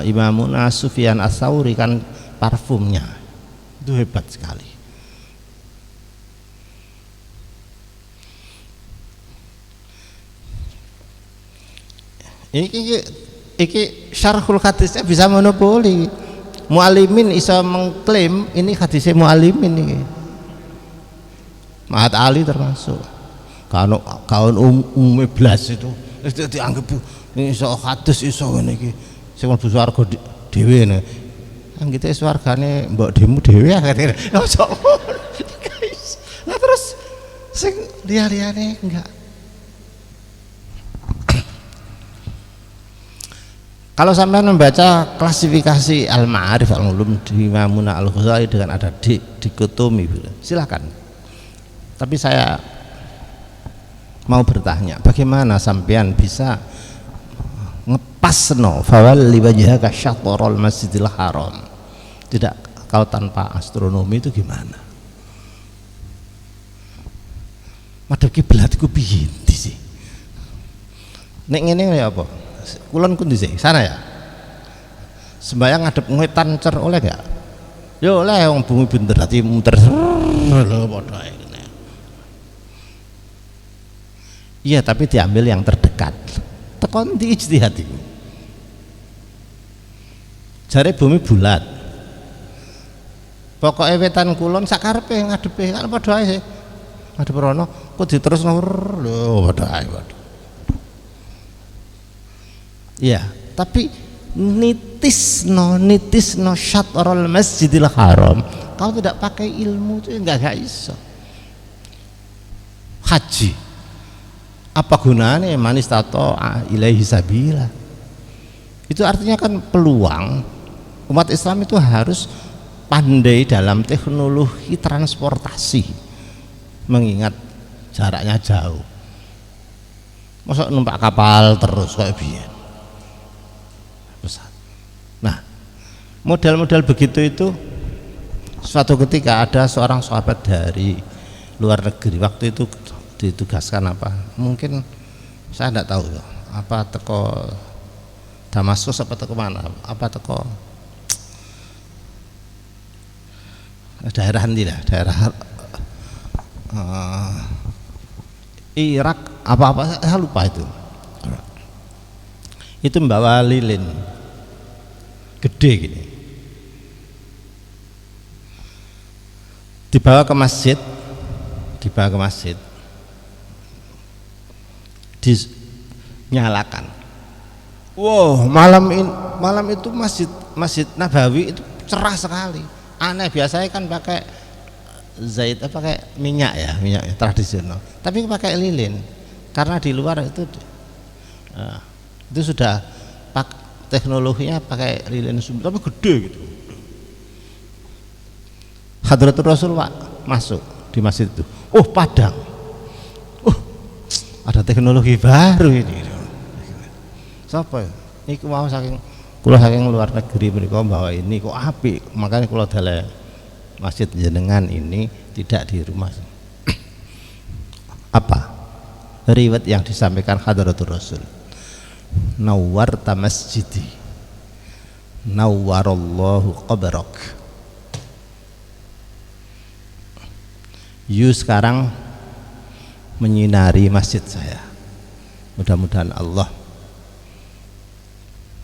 Imamuna Sufyan Ats-Tsauri kan parfumnya itu hebat sekali. Iki syarhul hadisnya bisa monopoli. Mu'alimin bisa mengklaim ini hadisnya Mu'alimin ini. Mahat Ali termasuk. Kawan blas itu dianggap iso hadis iso ngene iki. Sing mlebu swarga dhewe ngene. Anggite swargane mbok demu dhewe akhire. Nah terus sing liya-liyane enggak. Kalau sampai membaca klasifikasi Al-Ma'arif Al-Ulum di Imamuna Al-Ghazali dengan ada dikotomi, silakan. Tapi saya mau bertanya, bagaimana sampean bisa ngepasno fawalli wajhaka syatrul Masjidil Haram? Tidak, kalau tanpa astronomi itu gimana? Madhep kiblat iku piye sih? Nek ngene ya apa? Kulon kundi sih sana ya. Sembayang ngadep ngetan cer oleh gak? Yo oleh wong bumi bener hati muter lho padha ngene. Iya, tapi diambil yang terdekat. Tekon di ijtihad iki. Jare bumi bulat. Pokoke wetan kulon sakarepe ngadepe kan padha ae sih. Ngadep rono kok diterusno lho padha ae padha. Ya, tapi nitisno syatrul Masjidil Haram kalau tidak pakai ilmu itu enggak iso. Haji apa gunanya manis tato ilaihi sabila? Itu artinya kan peluang umat Islam itu harus pandai dalam teknologi transportasi, mengingat jaraknya jauh. Masa numpak kapal terus kayak biyen. Nah, model-model begitu itu suatu ketika ada seorang sahabat dari luar negeri, waktu itu ditugaskan apa? Mungkin saya tidak tahu apa teko Damaskus apa teko mana? Apa teko daerah nanti lah, daerah Irak apa saya lupa itu. Itu membawa lilin gede gini. dibawa ke masjid, dinyalakan. Wow, malam itu Masjid Nabawi itu cerah sekali. Aneh, biasanya kan pakai pakai minyak tradisional, tapi pakai lilin karena di luar itu sudah teknologinya pakai lilin sumber, tapi gede gitu. Hadratul Rasul masuk di masjid itu, padang, ada teknologi baru ini. Siapa ya? Ini mau saking luar negeri mereka bawa ini kok apik, makanya kalau dalam masjid jenengan ini tidak di rumah. Apa riwayat yang disampaikan Hadratul Rasul, nawwarta masjidi nawwarallahu qabrak. You sekarang menyinari masjid saya, mudah-mudahan Allah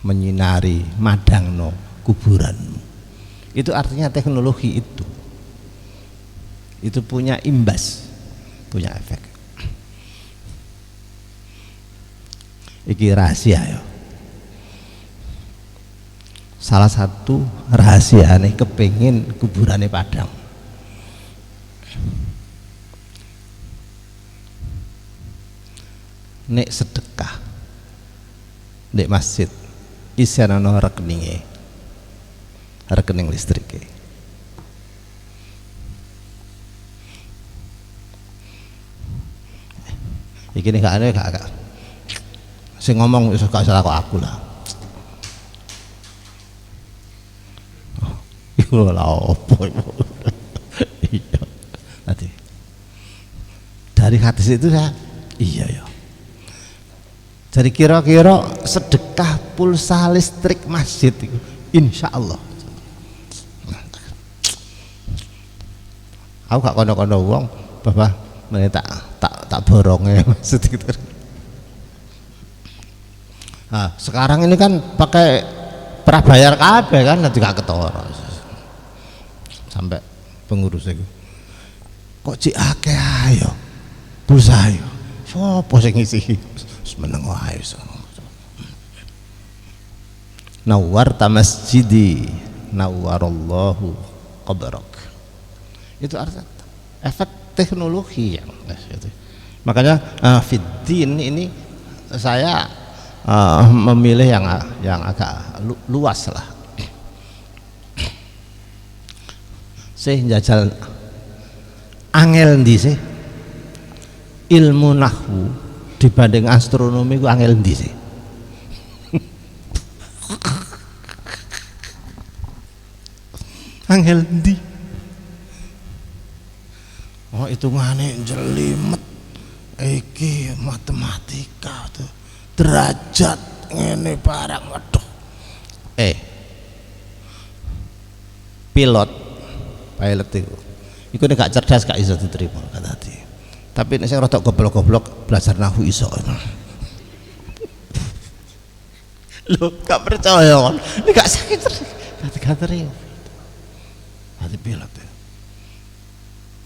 menyinari madangno kuburanmu. Itu artinya teknologi itu punya imbas, punya efek. Iki rahasia ya. Salah satu rahasia nih kepengin kuburannya padang. Nek sedekah nek masjid isian ana rekening listrik. Iki nek gak sing ngomong iso gak salah kok aku lah. Iku lha opo iku. Iya. Nanti dari hadis itu iya ya. Jadi kira-kira sedekah pulsa listrik masjid itu insya Allah. Aku gak kono-kono wong bapak meneh tak boronge masjid itu. Nah, sekarang ini kan pakai prabayar kabeh kan, nanti gak ketara sampai pengurus itu kok cik akeh ayo pulsa ayo sopo sing ngisi meneng wae. Nawwarta masjidi nawwarallahu qabrak. Itu artinya efek teknologi yang makanya fiddin ini saya memilih yang agak luas lah. Saya jajal angel ndi sih ilmu nahwu dibanding astronomi ku angel ndi sih? Angel ndi? Oh, hitungane jelimet iki matematika tuh. Derajat ngene barang aduh. Pilot itu nek gak cerdas gak iso diterima kata tadi. Tapi nek sing rada goblok-goblok belajar nahwu iso. Lho, gak percaya kan? Nek gak sakit gak terima. Hati pilot ya.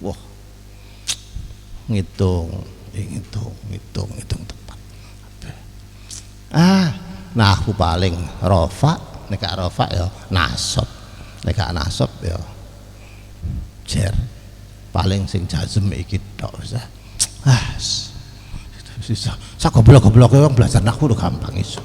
Wah. Ngitung tepat. Nahwu paling rofa, nek gak rofa ya nasab. Nek gak nasab ya jer. Paling sing jazm iki tok bisa. Susah. Sak goblok-goblok wong belajar nahwu udah gampang iso.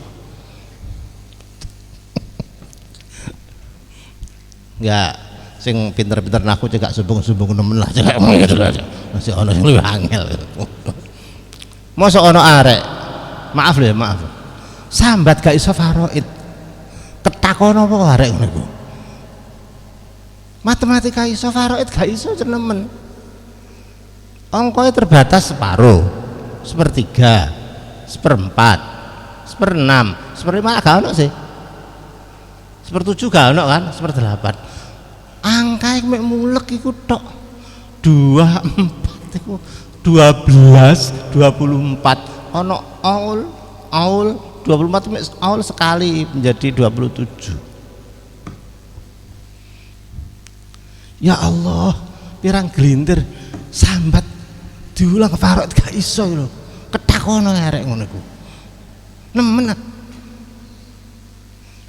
Enggak, sing pinter-pinter nahwu cek gak sumbung-sumbung nemen lah cek ngono aja. Masih ono sing luwih angel. Mosok ono arek. Maaf. Sambat gak iso faraid. Ketakon apa arek ngono iku? Matematika iso faraid gak iso nemen. Angkanya terbatas separuh, sepertiga, seperempat, seperenam, seperlima gak ono sih. Sepertujuh gak ono kan, seperdelapan. Angka yang mulek iku tok 24 iku 12, 24 ono aul 24 aul sekali menjadi 27. Ya Allah, pirang gelintir sambat diulang faraid gak iso lho. Ketakono arek ngono iku. Nemen.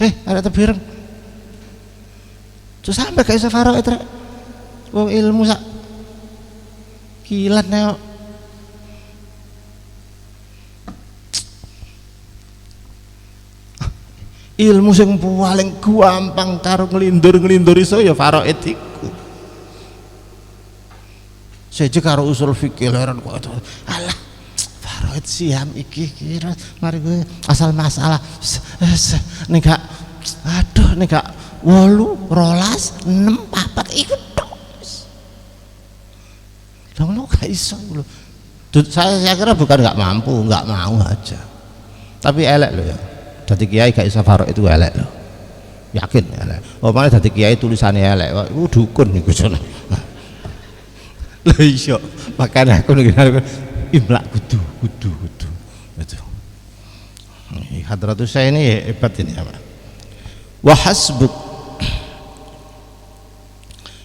Arek tebireng. Terus sampe gak iso faraid rek. Wong ilmu sak kilat nek ilmu sing paling gampang karo nglindur iso ya faraid iku. Seje karo usul fikih leran kok alah faraid siam iki kira mari gue asal masalah nek gak aduh nek gak 8 12 6 4 iku tok. Dong lo gak iso lho. Saya kira bukan nggak mampu, nggak mau aja. Tapi elek loh ya. Dadi kiai gak iso faraid itu elek loh. Yakin elek. Oh malah dadi kiai tulisannya elek. Iku dukun niku sono. Lha iya. Makane aku ngene imlak kudu. Gitu. Hadratus saya ini hebat ini apa? Wa hasbuk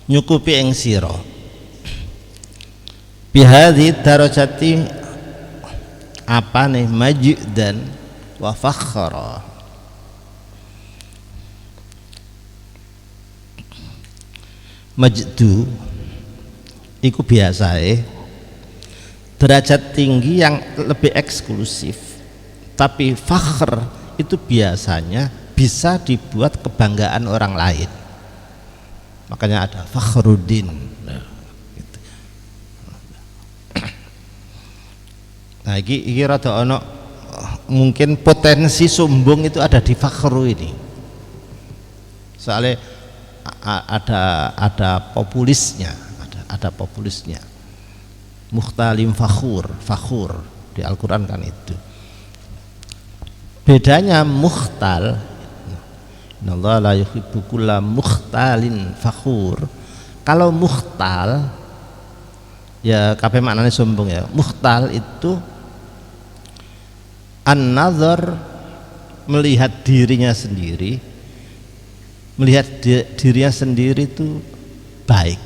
nyukupi ing sira bihadhi darajati apane majdan wa fakhra. Majdu iku biasae derajat tinggi yang lebih eksklusif, tapi fakhr itu biasanya bisa dibuat kebanggaan orang lain. Makanya ada Fakhruddin. Nah, iki rada ono mungkin potensi sombong itu ada di fakhru ini. Soalnya ada populisnya, ada populisnya. Mukhtalim fakhur di Al-Qur'an kan itu. Bedanya mukhtal, innallaha la yuhibbu kulla mukhtalin fakhur. Kalau mukhtal ya kabeh maknanya sombong ya. Mukhtal itu an-nazar, melihat dirinya sendiri, melihat dirinya sendiri itu baik,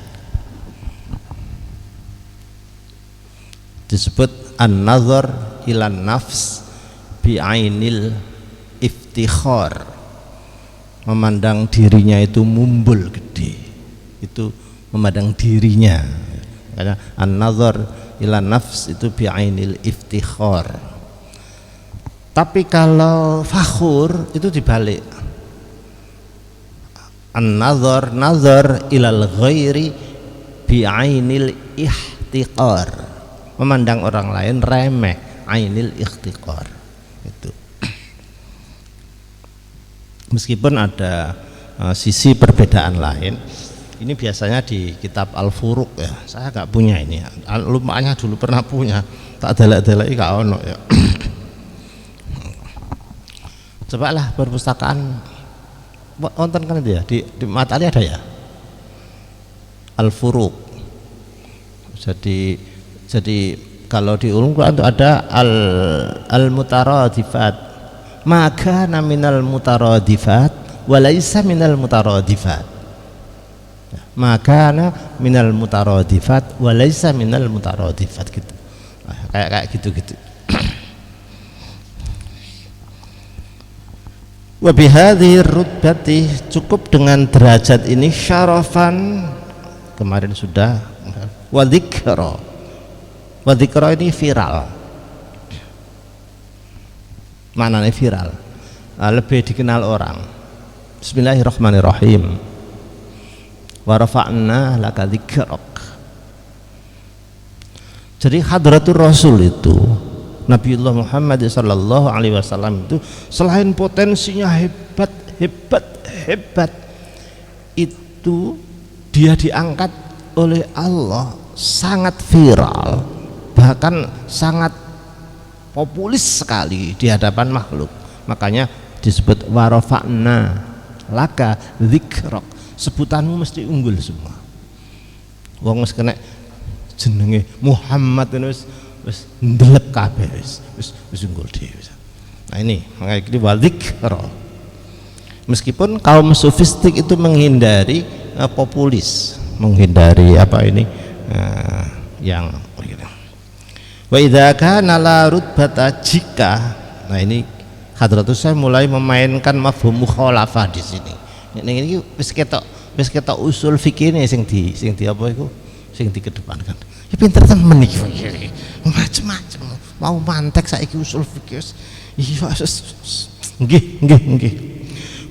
disebut an-nazar ilan nafs bi'ainil iftikhar, memandang dirinya itu mumbul gede, itu memandang dirinya. Karena an-nazar ilan nafs itu bi'ainil iftikhar. Tapi kalau fakhur itu dibalik, nazar ilal ghairi bi'ainil ihtiqar, memandang orang lain remeh, ainil ihtiqar itu. Meskipun ada sisi perbedaan lain, ini biasanya di kitab Al-Furuq ya. Saya nggak punya ini, lumayan dulu pernah punya, tak delek-delek gak ono ya. Cobalah perpustakaan wonten kan itu ya, di Matali ada ya Al-Furuq. Jadi kalau di ulum Quran itu ada al-mutaradifat, maka minal mutaradifat wa laisa minal mutaradifat, maka minal mutaradifat wa laisa minal mutaradifat gitu. Kayak gitu. Wa bihadhihi rutbati, cukup dengan derajat ini, syarafan kemarin sudah, wa dzikra. Wa dzikra ini viral. Maknanya viral, lebih dikenal orang. Bismillahirrahmanirrahim. Wa rafa'na laka dzikrak. Jadi hadratur Rasul itu, Nabiullah Muhammad sallallahu alaihi wasallam itu selain potensinya hebat, itu dia diangkat oleh Allah sangat viral, bahkan sangat populis sekali di hadapan makhluk. Makanya disebut warafa'na laka dzikrak, sebutanmu mesti unggul semua. Wong wis kena jenenge Muhammad wis ndelep kabeh, wis unggul dhewe. Nah ini makanya ini dzikra. Meskipun kaum sofistik itu menghindari populis, menghindari apa ini yang wa idza kana la rutbata jika. Nah ini Hadratus saya mulai memainkan mafhum mukhalafah di sini. Ini wis ketok usul fikih ini sing di apa iku sing dikedepankan. Ya pinter temen iki macam-macam mau mantek saiki usul fikih. Iya nggih.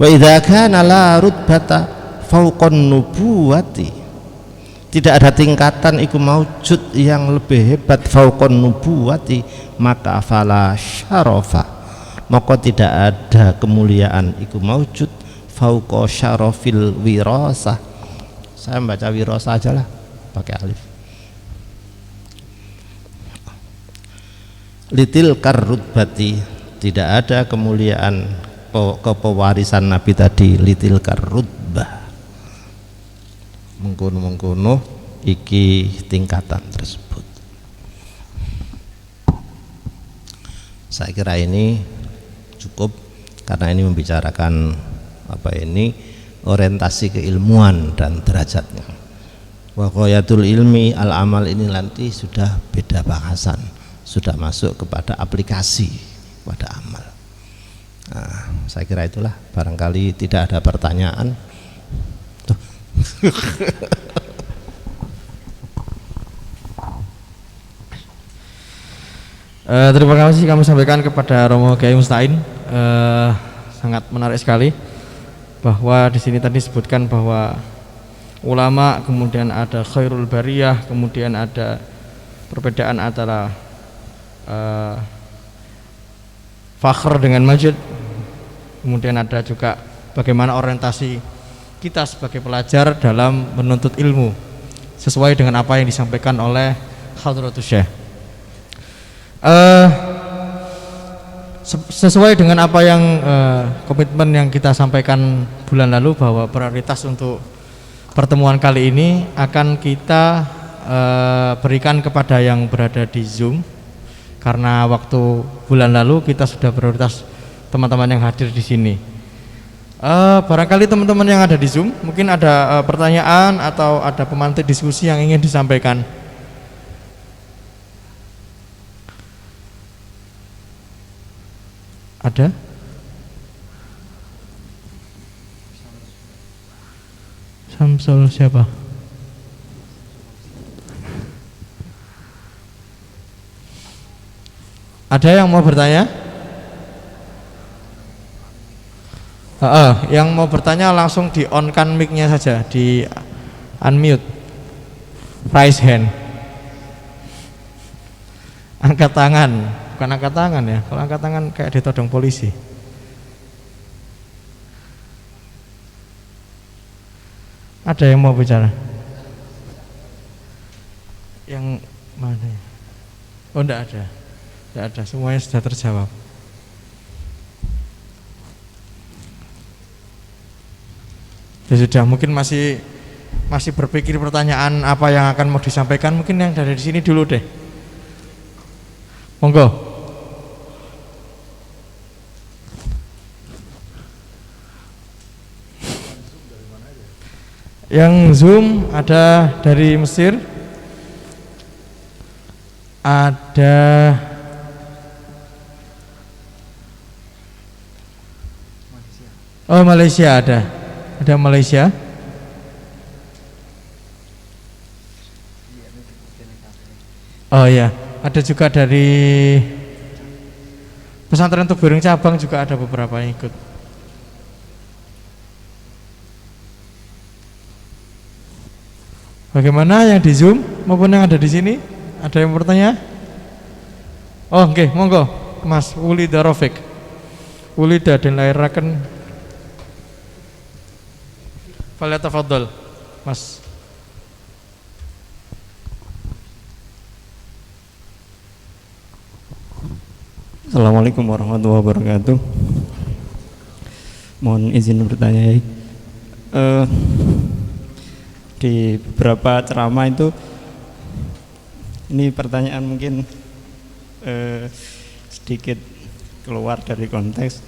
Wa idza kana la rutbata fauqan nubuwati, tidak ada tingkatan iku maujud yang lebih hebat fauqan nubuwati, maka fala syarafa, maka tidak ada kemuliaan iku maujud fauqa syarafil wirasah. Saya membaca wirasah aja lah pakai alif. Litil karrutbati, tidak ada kemuliaan kepewarisan Nabi tadi, litil karrutbah, mengkono iki tingkatan tersebut. Saya kira ini cukup karena ini membicarakan apa ini orientasi keilmuan dan derajatnya. Wa ghayatul ilmi al amal ini nanti sudah beda bahasan, sudah masuk kepada aplikasi pada amal. Nah, saya kira itulah, barangkali tidak ada pertanyaan. Tuh. Terima kasih kami sampaikan kepada Romo Kiai Mustain. Sangat menarik sekali bahwa di sini tadi disebutkan bahwa ulama, kemudian ada khairul bariyah, kemudian ada perbedaan antara fakhr dengan majid, kemudian ada juga bagaimana orientasi kita sebagai pelajar dalam menuntut ilmu sesuai dengan apa yang disampaikan oleh Hadratus Syekh. Sesuai dengan apa yang komitmen yang kita sampaikan bulan lalu, bahwa prioritas untuk pertemuan kali ini akan kita berikan kepada yang berada di Zoom, karena waktu bulan lalu kita sudah prioritas teman-teman yang hadir di sini. Barangkali teman-teman yang ada di Zoom mungkin ada pertanyaan atau ada pemantik diskusi yang ingin disampaikan. Ada? Samsul siapa? Ada yang mau bertanya? Yang mau bertanya langsung di on-kan mic-nya saja, di unmute, raise hand, angkat tangan. Bukan angkat tangan ya, kalau angkat tangan kayak ditodong polisi. Ada yang mau bicara? Yang mana ya? Oh, enggak ada. Enggak ada, semuanya sudah terjawab. Ya sudah, mungkin masih berpikir pertanyaan apa yang akan mau disampaikan, mungkin yang dari sini dulu deh. Monggo. Yang Zoom ada dari Mesir, ada Malaysia ada Malaysia. Oh ya, ada juga dari pesantren Tebuireng cabang juga ada beberapa yang ikut. Bagaimana yang di Zoom maupun yang ada di sini? Ada yang bertanya? Oh, oke, monggo, Mas Wulida Rafiq. Wulida dilahirkan. Falyatafaddal, Mas. Assalamualaikum warahmatullahi wabarakatuh. Mohon izin bertanya. Di beberapa ceramah itu, ini pertanyaan mungkin sedikit keluar dari konteks.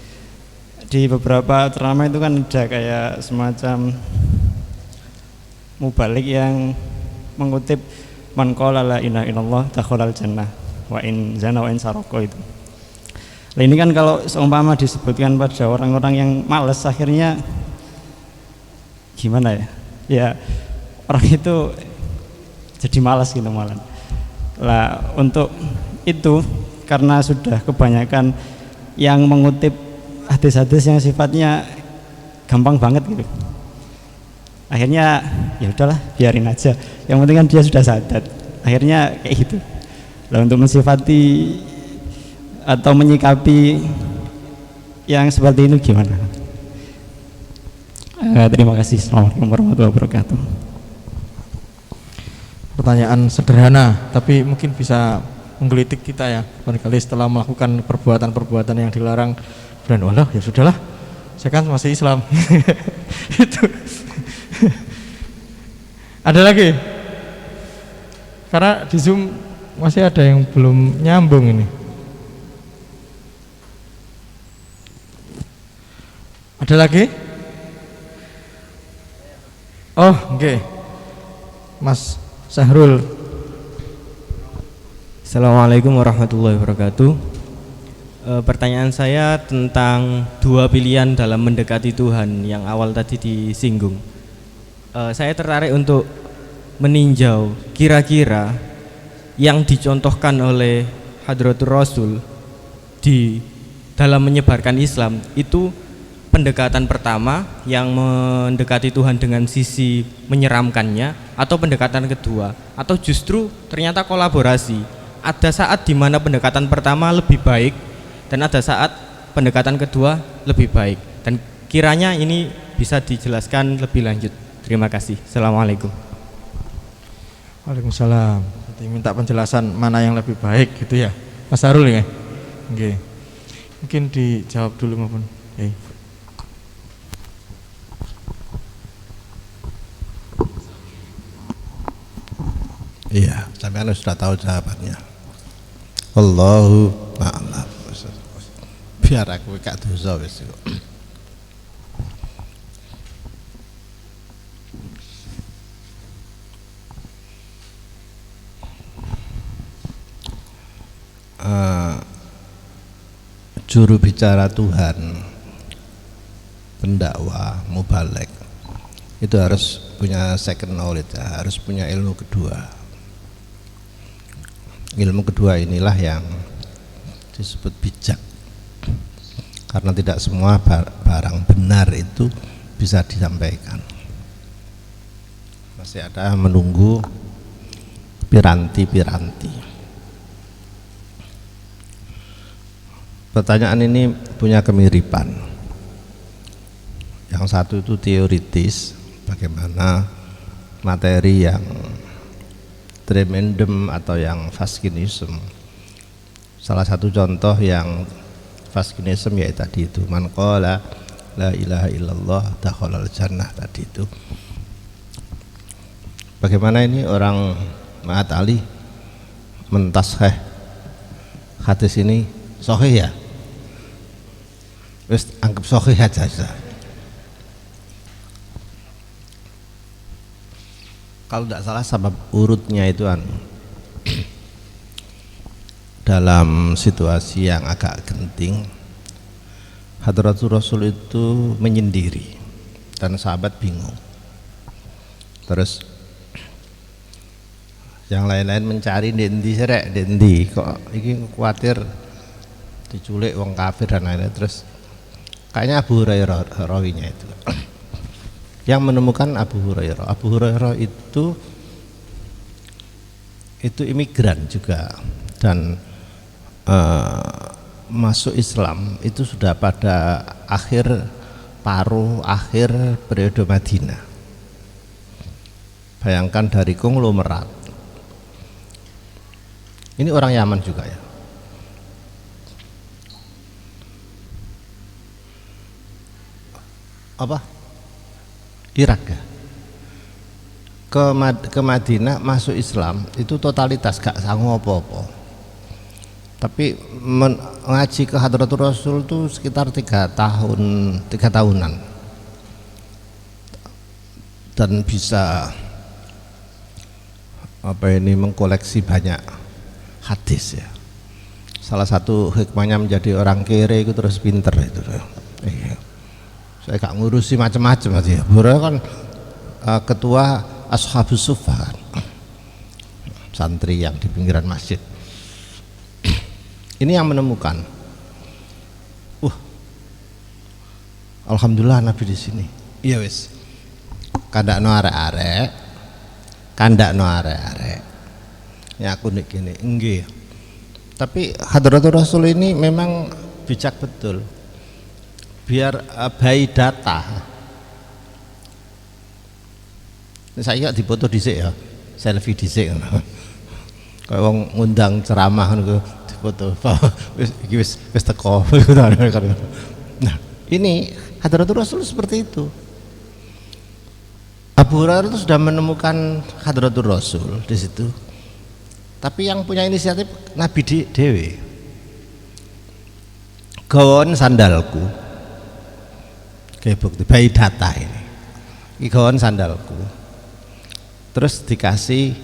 Di beberapa ceramah itu kan ada kayak semacam mubalik yang mengutip man qala la ilaha illallah dakhalal jannah wa in zana wa in saroko itu. Nah, ini kan kalau seumpama disebutkan pada orang-orang yang malas, akhirnya gimana ya? Ya orang itu jadi malas gitu malah. Lah untuk itu karena sudah kebanyakan yang mengutip hadis-hadis yang sifatnya gampang banget gitu. Akhirnya ya udahlah biarin aja. Yang penting kan dia sudah sadar. Akhirnya kayak gitu. Lah untuk mensifati atau menyikapi yang seperti itu gimana? Terima kasih. Assalamualaikum warahmatullahi wabarakatuh. Pertanyaan sederhana, tapi mungkin bisa menggelitik kita ya. Barangkali setelah melakukan perbuatan-perbuatan yang dilarang, dan walah ya sudahlah, saya kan masih Islam. Itu. Ada lagi? Karena di Zoom masih ada yang belum nyambung ini. Ada lagi? Oh, oke. Mas Sahrul. Assalamualaikum warahmatullahi wabarakatuh. Pertanyaan saya tentang dua pilihan dalam mendekati Tuhan yang awal tadi disinggung. Saya tertarik untuk meninjau kira-kira yang dicontohkan oleh Hadratur Rasul di dalam menyebarkan Islam itu pendekatan pertama yang mendekati Tuhan dengan sisi menyeramkannya, atau pendekatan kedua, atau justru ternyata kolaborasi. Ada saat di mana pendekatan pertama lebih baik dan ada saat pendekatan kedua lebih baik, dan kiranya ini bisa dijelaskan lebih lanjut. Terima kasih. Assalamualaikum. Waalaikumsalam. Jadi minta penjelasan mana yang lebih baik gitu ya, Mas Sarul ya. Oke. Mungkin dijawab dulu maupun. Iya, sampean sudah tahu jawabannya. Allahu a'lam. Biar aku gak dosa wis kok. Juru bicara Tuhan, pendakwa, mubalek itu harus punya second knowledge, harus punya ilmu kedua. Ilmu kedua inilah yang disebut bijak, karena tidak semua barang benar itu bisa disampaikan. Masih ada menunggu piranti-piranti. Pertanyaan ini punya kemiripan. Yang satu itu teoritis, bagaimana materi yang tremendum atau yang Vaskinism. Salah satu contoh yang Vaskinism yaitu tadi itu man qala la ilaha illallah dakhalal jannah tadi itu. Bagaimana ini orang Ma'at Ali mentasheh hadis ini sahih ya? Wis anggap sahih aja. Kalau tidak salah sabab urutnya itu dalam situasi yang agak genting, Hadratul Rasul itu menyendiri dan sahabat bingung. Terus yang lain-lain mencari dendi serek dendi kok ini khawatir diculik wong kafir dan lain-lain. Terus kayaknya Abu Hurairah rawinya itu yang menemukan Abu Hurairah. Abu Hurairah itu imigran juga dan masuk Islam itu sudah pada paruh akhir periode Madinah. Bayangkan dari konglomerat. Ini orang Yaman juga ya. Apa? Irak ya. Ke Madinah masuk Islam itu totalitas gak sanggup apa-apa. Tapi mengaji ke Hadratul Rasul itu sekitar 3 tahunan dan bisa mengkoleksi banyak hadis ya. Salah satu hikmahnya menjadi orang kere itu terus pinter itu. Iya. Saya gak ngurusi macam-macam aja. Bura kan ketua Ashabus Suffah kan. Santri yang di pinggiran masjid. Ini yang menemukan. Alhamdulillah Nabi di sini. Iya wis. Kandakno arek-arek. Ya aku nek kene nggih. Tapi Hadratul Rasul ini memang bijak betul. Biar by data. Saya dipoto dhisik ya. Selfie dhisik ngono. Kayak wong ngundang ceramah ngono dipoto. Wis teko. Nah, ini Hadratul Rasul seperti itu. Abu Hurairah itu sudah menemukan Hadratul Rasul di situ. Tapi yang punya inisiatif Nabi dewe. Gawon sandalku. Kayak bukti bayi data ini. Gawon sandalku. Terus dikasih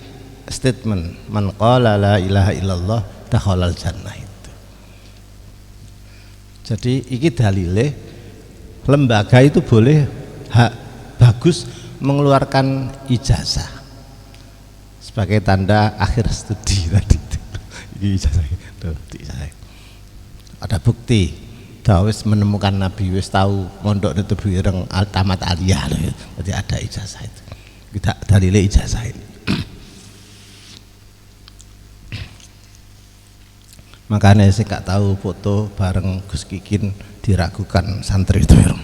statement, man qala la ilaha illallah dakhalal jannah itu. Jadi iki dalile lembaga itu boleh bagus mengeluarkan ijazah sebagai tanda akhir studi tadi itu. Ijazah itu ada bukti wis menemukan Nabi, wis tahu mondok itu bireng tamat aliyah loh. Jadi ada ijazah itu. Kita dalile ijazah ini. Makanya saya gak tahu foto bareng Gus Kikin diragukan santri itu ya.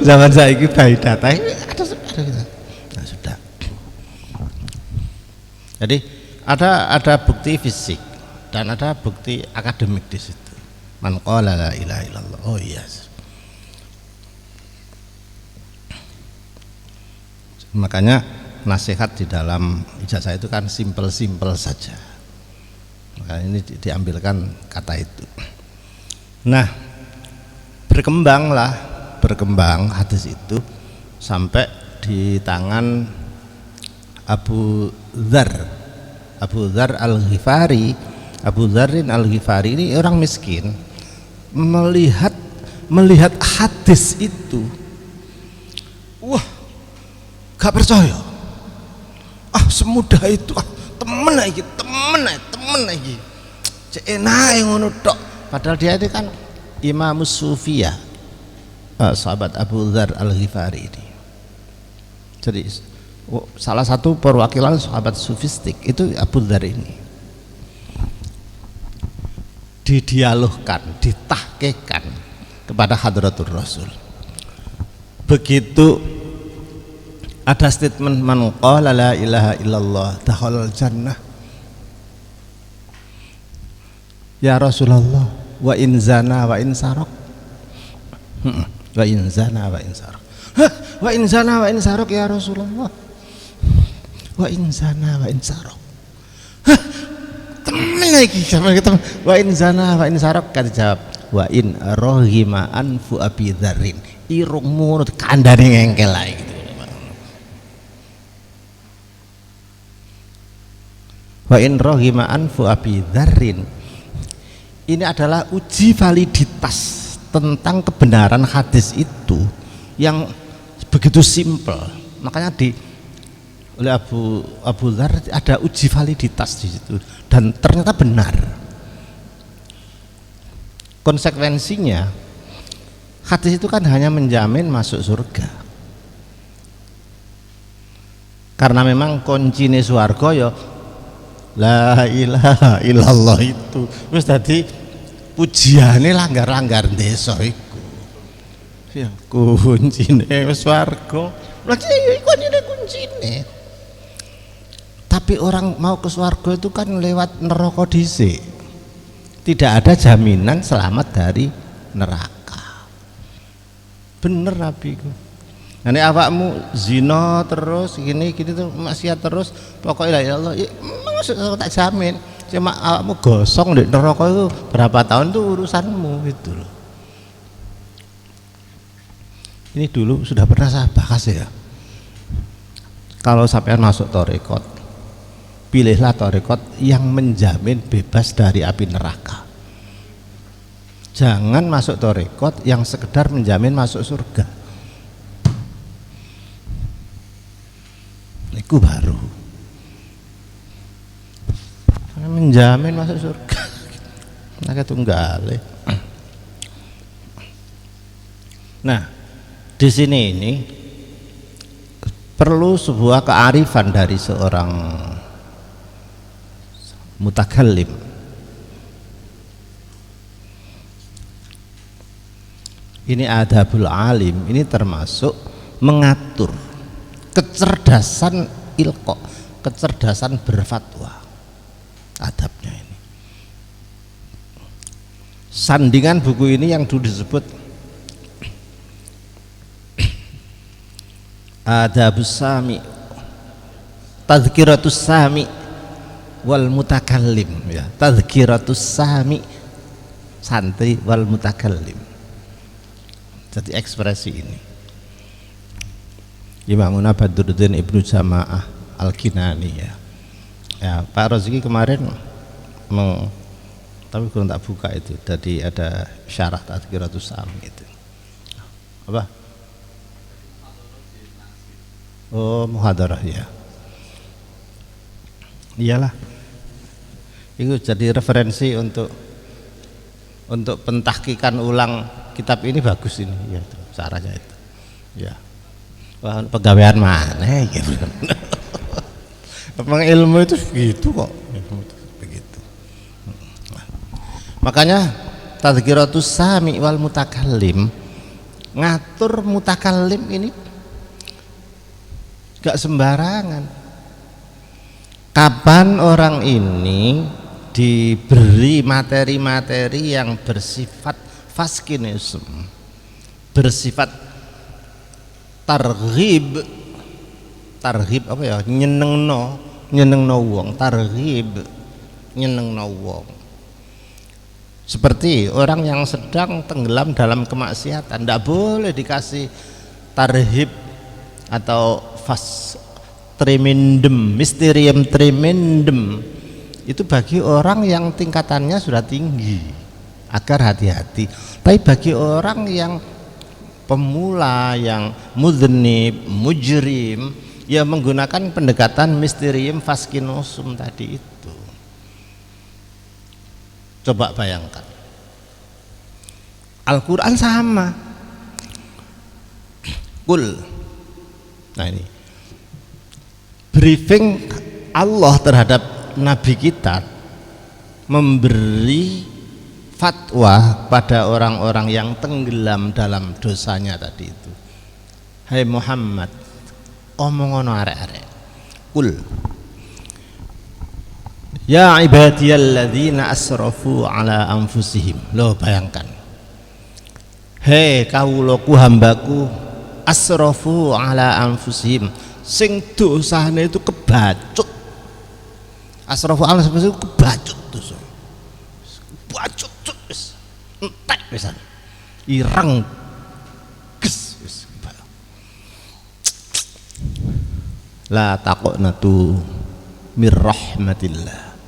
Zaman saya ini bayi data ada kita. Nah, sudah. Jadi ada bukti fisik dan ada bukti akademik di situ. Man qala la ilaha illallah. Oh iya. Makanya nasihat di dalam ijazah itu kan simpel-simpel saja. Makanya ini diambilkan kata itu. Nah, berkembang hadis itu sampai di tangan Abu Dzar Al-Ghifari. Abu Dzarrin Al-Ghifari ini orang miskin, melihat hadis itu, wah, gak percaya. Semudah itu, temen lagi. Cek enak ngono tok. Padahal dia itu kan Imam Sufiyah, sahabat Abu Dzar Al-Ghifari ini. Jadi salah satu perwakilan sahabat sufistik itu Abu Dzar ini. Didialogkan, ditahqiqkan kepada Hadratul Rasul. Begitu ada statement man qala la ilaha illallah dakhalal jannah. Ya Rasulullah, wa in zana wa in saraq. Wa in zana wa in saraq. Wa in zana wa in saraq ya Rasulullah. Wa in zana wa in saraq. Temen lagi sama kita. Wa in zana wa in saraq, kata jawab wa in rohima anfu Abi Dzarrin. Irungmu kandane ngengkel lagi gitu. Wa in rohima anfu Abi Dzarrin. Ini adalah uji validitas tentang kebenaran hadis itu yang begitu simpel. Makanya oleh Abu Dzar ada uji validitas di situ dan ternyata benar. Konsekuensinya hadis itu kan hanya menjamin masuk surga. Karena memang kuncine swarga ya la ilaha illallah itu. Wis dadi pujiane langgar-langgar desa iku. Ya kuncine swarga. Lah iku kuncine. Tapi orang mau ke swarga itu kan lewat neraka dhisik. Tidak ada jaminan selamat dari neraka. Bener Nabi ku. Nanti awakmu zina terus gini tuh maksiat terus pokoknya ya Allah maksud tak jamin cuma awakmu gosong di neraka itu berapa tahun tuh urusanmu gitu loh. Ini dulu sudah pernah saya bahas ya. Kalau sampean masuk tarekat, pilihlah tarekat yang menjamin bebas dari api neraka. Jangan masuk tarekat yang sekedar menjamin masuk surga. Itu baru menjamin masuk surga. Nah, tunggal. Nah, di sini ini perlu sebuah kearifan dari seorang mutakallim. Ini adabul alim, ini termasuk mengatur kecerdasan ilqa, kecerdasan berfatwa. Adabnya ini. Sandingan buku ini yang dulu disebut Adabus Sami, Tazkiratus Sami wal Mutakallim, ya. Tazkiratus Sami, santri wal Mutakallim. Jadi ekspresi ini Imamuna Badruddin Ibnu Jamaah Al-Kinani, ya. Ya, Pak Rozki kemarin tapi kurang tak buka itu. Jadi ada syarah Tazkiratus Sami itu. Apa? Oh, muhadarah, ya. Iyalah. Itu jadi referensi untuk pentahkikan ulang kitab ini, bagus ini, ya, itu caranya itu. Ya. Wah, pegawaian mana ya. Memang ilmu itu begitu kok. Begitu. Makanya Tazkiratus Sami wal Mutakallim, ngatur mutakallim ini gak sembarangan. Kapan orang ini diberi materi-materi yang bersifat faskinism, bersifat targhib apa ya, nyenengno wong, targhib nyenengno wong. Seperti orang yang sedang tenggelam dalam kemaksiatan, tidak boleh dikasih tarhib atau fas tremendum, mysterium tremendum. Itu bagi orang yang tingkatannya sudah tinggi, agar hati-hati. Tapi bagi orang yang pemula, yang mudhnib, mujrim, ya menggunakan pendekatan mysterium faskinosum tadi itu. Coba bayangkan, Al-Quran sama. Nah, ini briefing Allah terhadap Nabi kita, memberi fatwa pada orang-orang yang tenggelam dalam dosanya tadi itu. Hai Muhammad, omongono arek-arek, kul ya ibadiyalladzina asrafu ala anfusihim. Loh, bayangkan, hei kawulaku, hambaku, asrafu ala anfusihim, sing dosane itu kebacut. Asrafu ala anfusihim itu kebacut dosa, kebacut wis entek pisan, ireng ges wis. La taqnatu mir rahmatillah.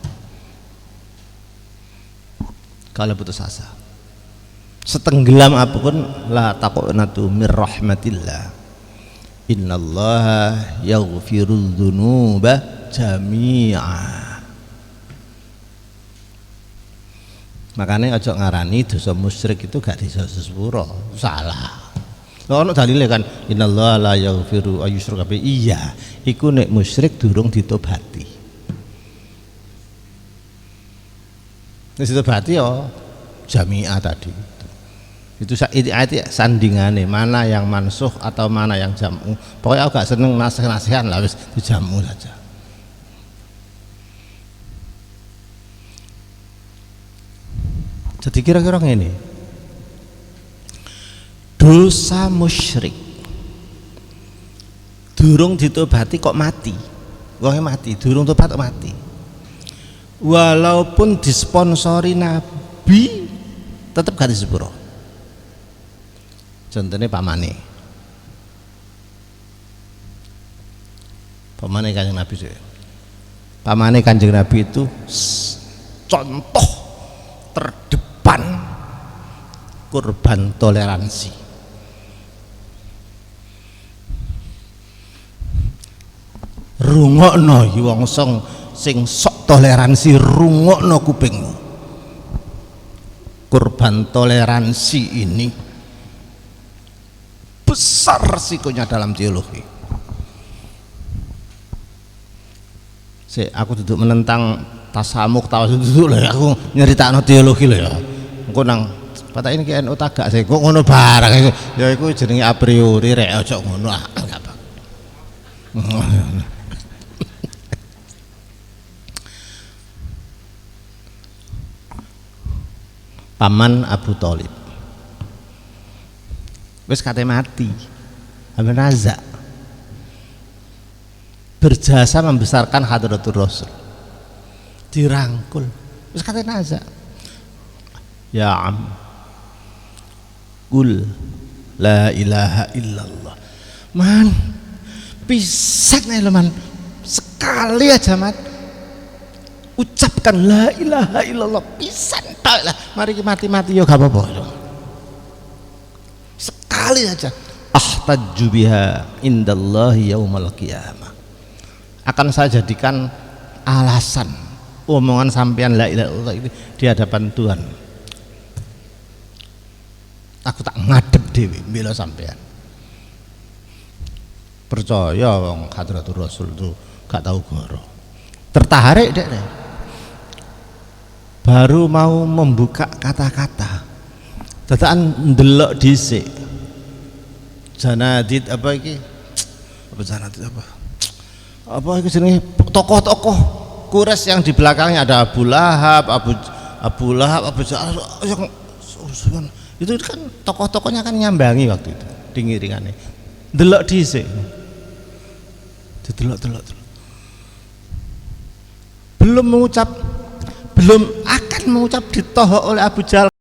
Kalau putus asa, setenggelam apapun, la taqnatu mir rahmatillah. Innallaha yaghfirudz dzunuba jami'a. Makanya aja ngarani dosa musyrik itu gak dosa sepuro, salah. Ono dalile kan, innallaha la yaghfiru ayyushraka bihi. Iya, iku nek musyrik durung ditobati. Nek ditobati ya jami'ah tadi. Itu sandingane, mana yang mansuh atau mana yang jamu. Pokoknya aku gak seneng nasihat lah, wis dijamu saja. Jadi kira-kira ini, dosa musyrik durung ditobati kok mati, wongnya mati, durung tobat kok mati, walaupun disponsori Nabi tetap gak disepuro. Contohnya pamane pamane Kanjeng Nabi sih. Pamane Kanjeng Nabi itu contoh terdepan kurban toleransi. Rungokno wong sing sok toleransi, rungokno kupingmu. Kurban toleransi ini besar resikonya dalam teologi. Aku duduk menentang tasamuk tawasul duduk lho, aku nyeritakno teologi lho ya. Engko nang patak ini ki NU tagak sih, kok ngono barang ya iku jenenge a priori rek aja ngono ah. Paman Abu Thalib wis kate mati, ambil nazak, berjasa membesarkan Hadratul Rasul, dirangkul wis kate nazak. Ya am Qul la ilaha illallah. Man pisan lho man, sekali aja man ucapkan la ilaha illallah pisan tak lah, mari mati-mati yo gak apa-apa, sekali aja. Ahtajju biha indallahi yaumal qiyamah, akan saya jadikan alasan omongan sampean la ilaha illallah ini di hadapan Tuhan. Aku tak ngadep dewi bela sampean. Percaya wong Hadratul Rasul itu gak tahu goro, tertarik dek. Baru mau membuka kata-kata dadakan ndelok dhisik janadid apa iki, apa janadid apa iki jenenge tokoh-tokoh Quraisy yang di belakangnya ada Abu Lahab, Abu Lahab, yang itu kan tokoh-tokohnya kan nyambangi waktu itu di ngiringane. Ndelok dhisik, delok belum akan mengucap ditohok oleh Abu Jahal.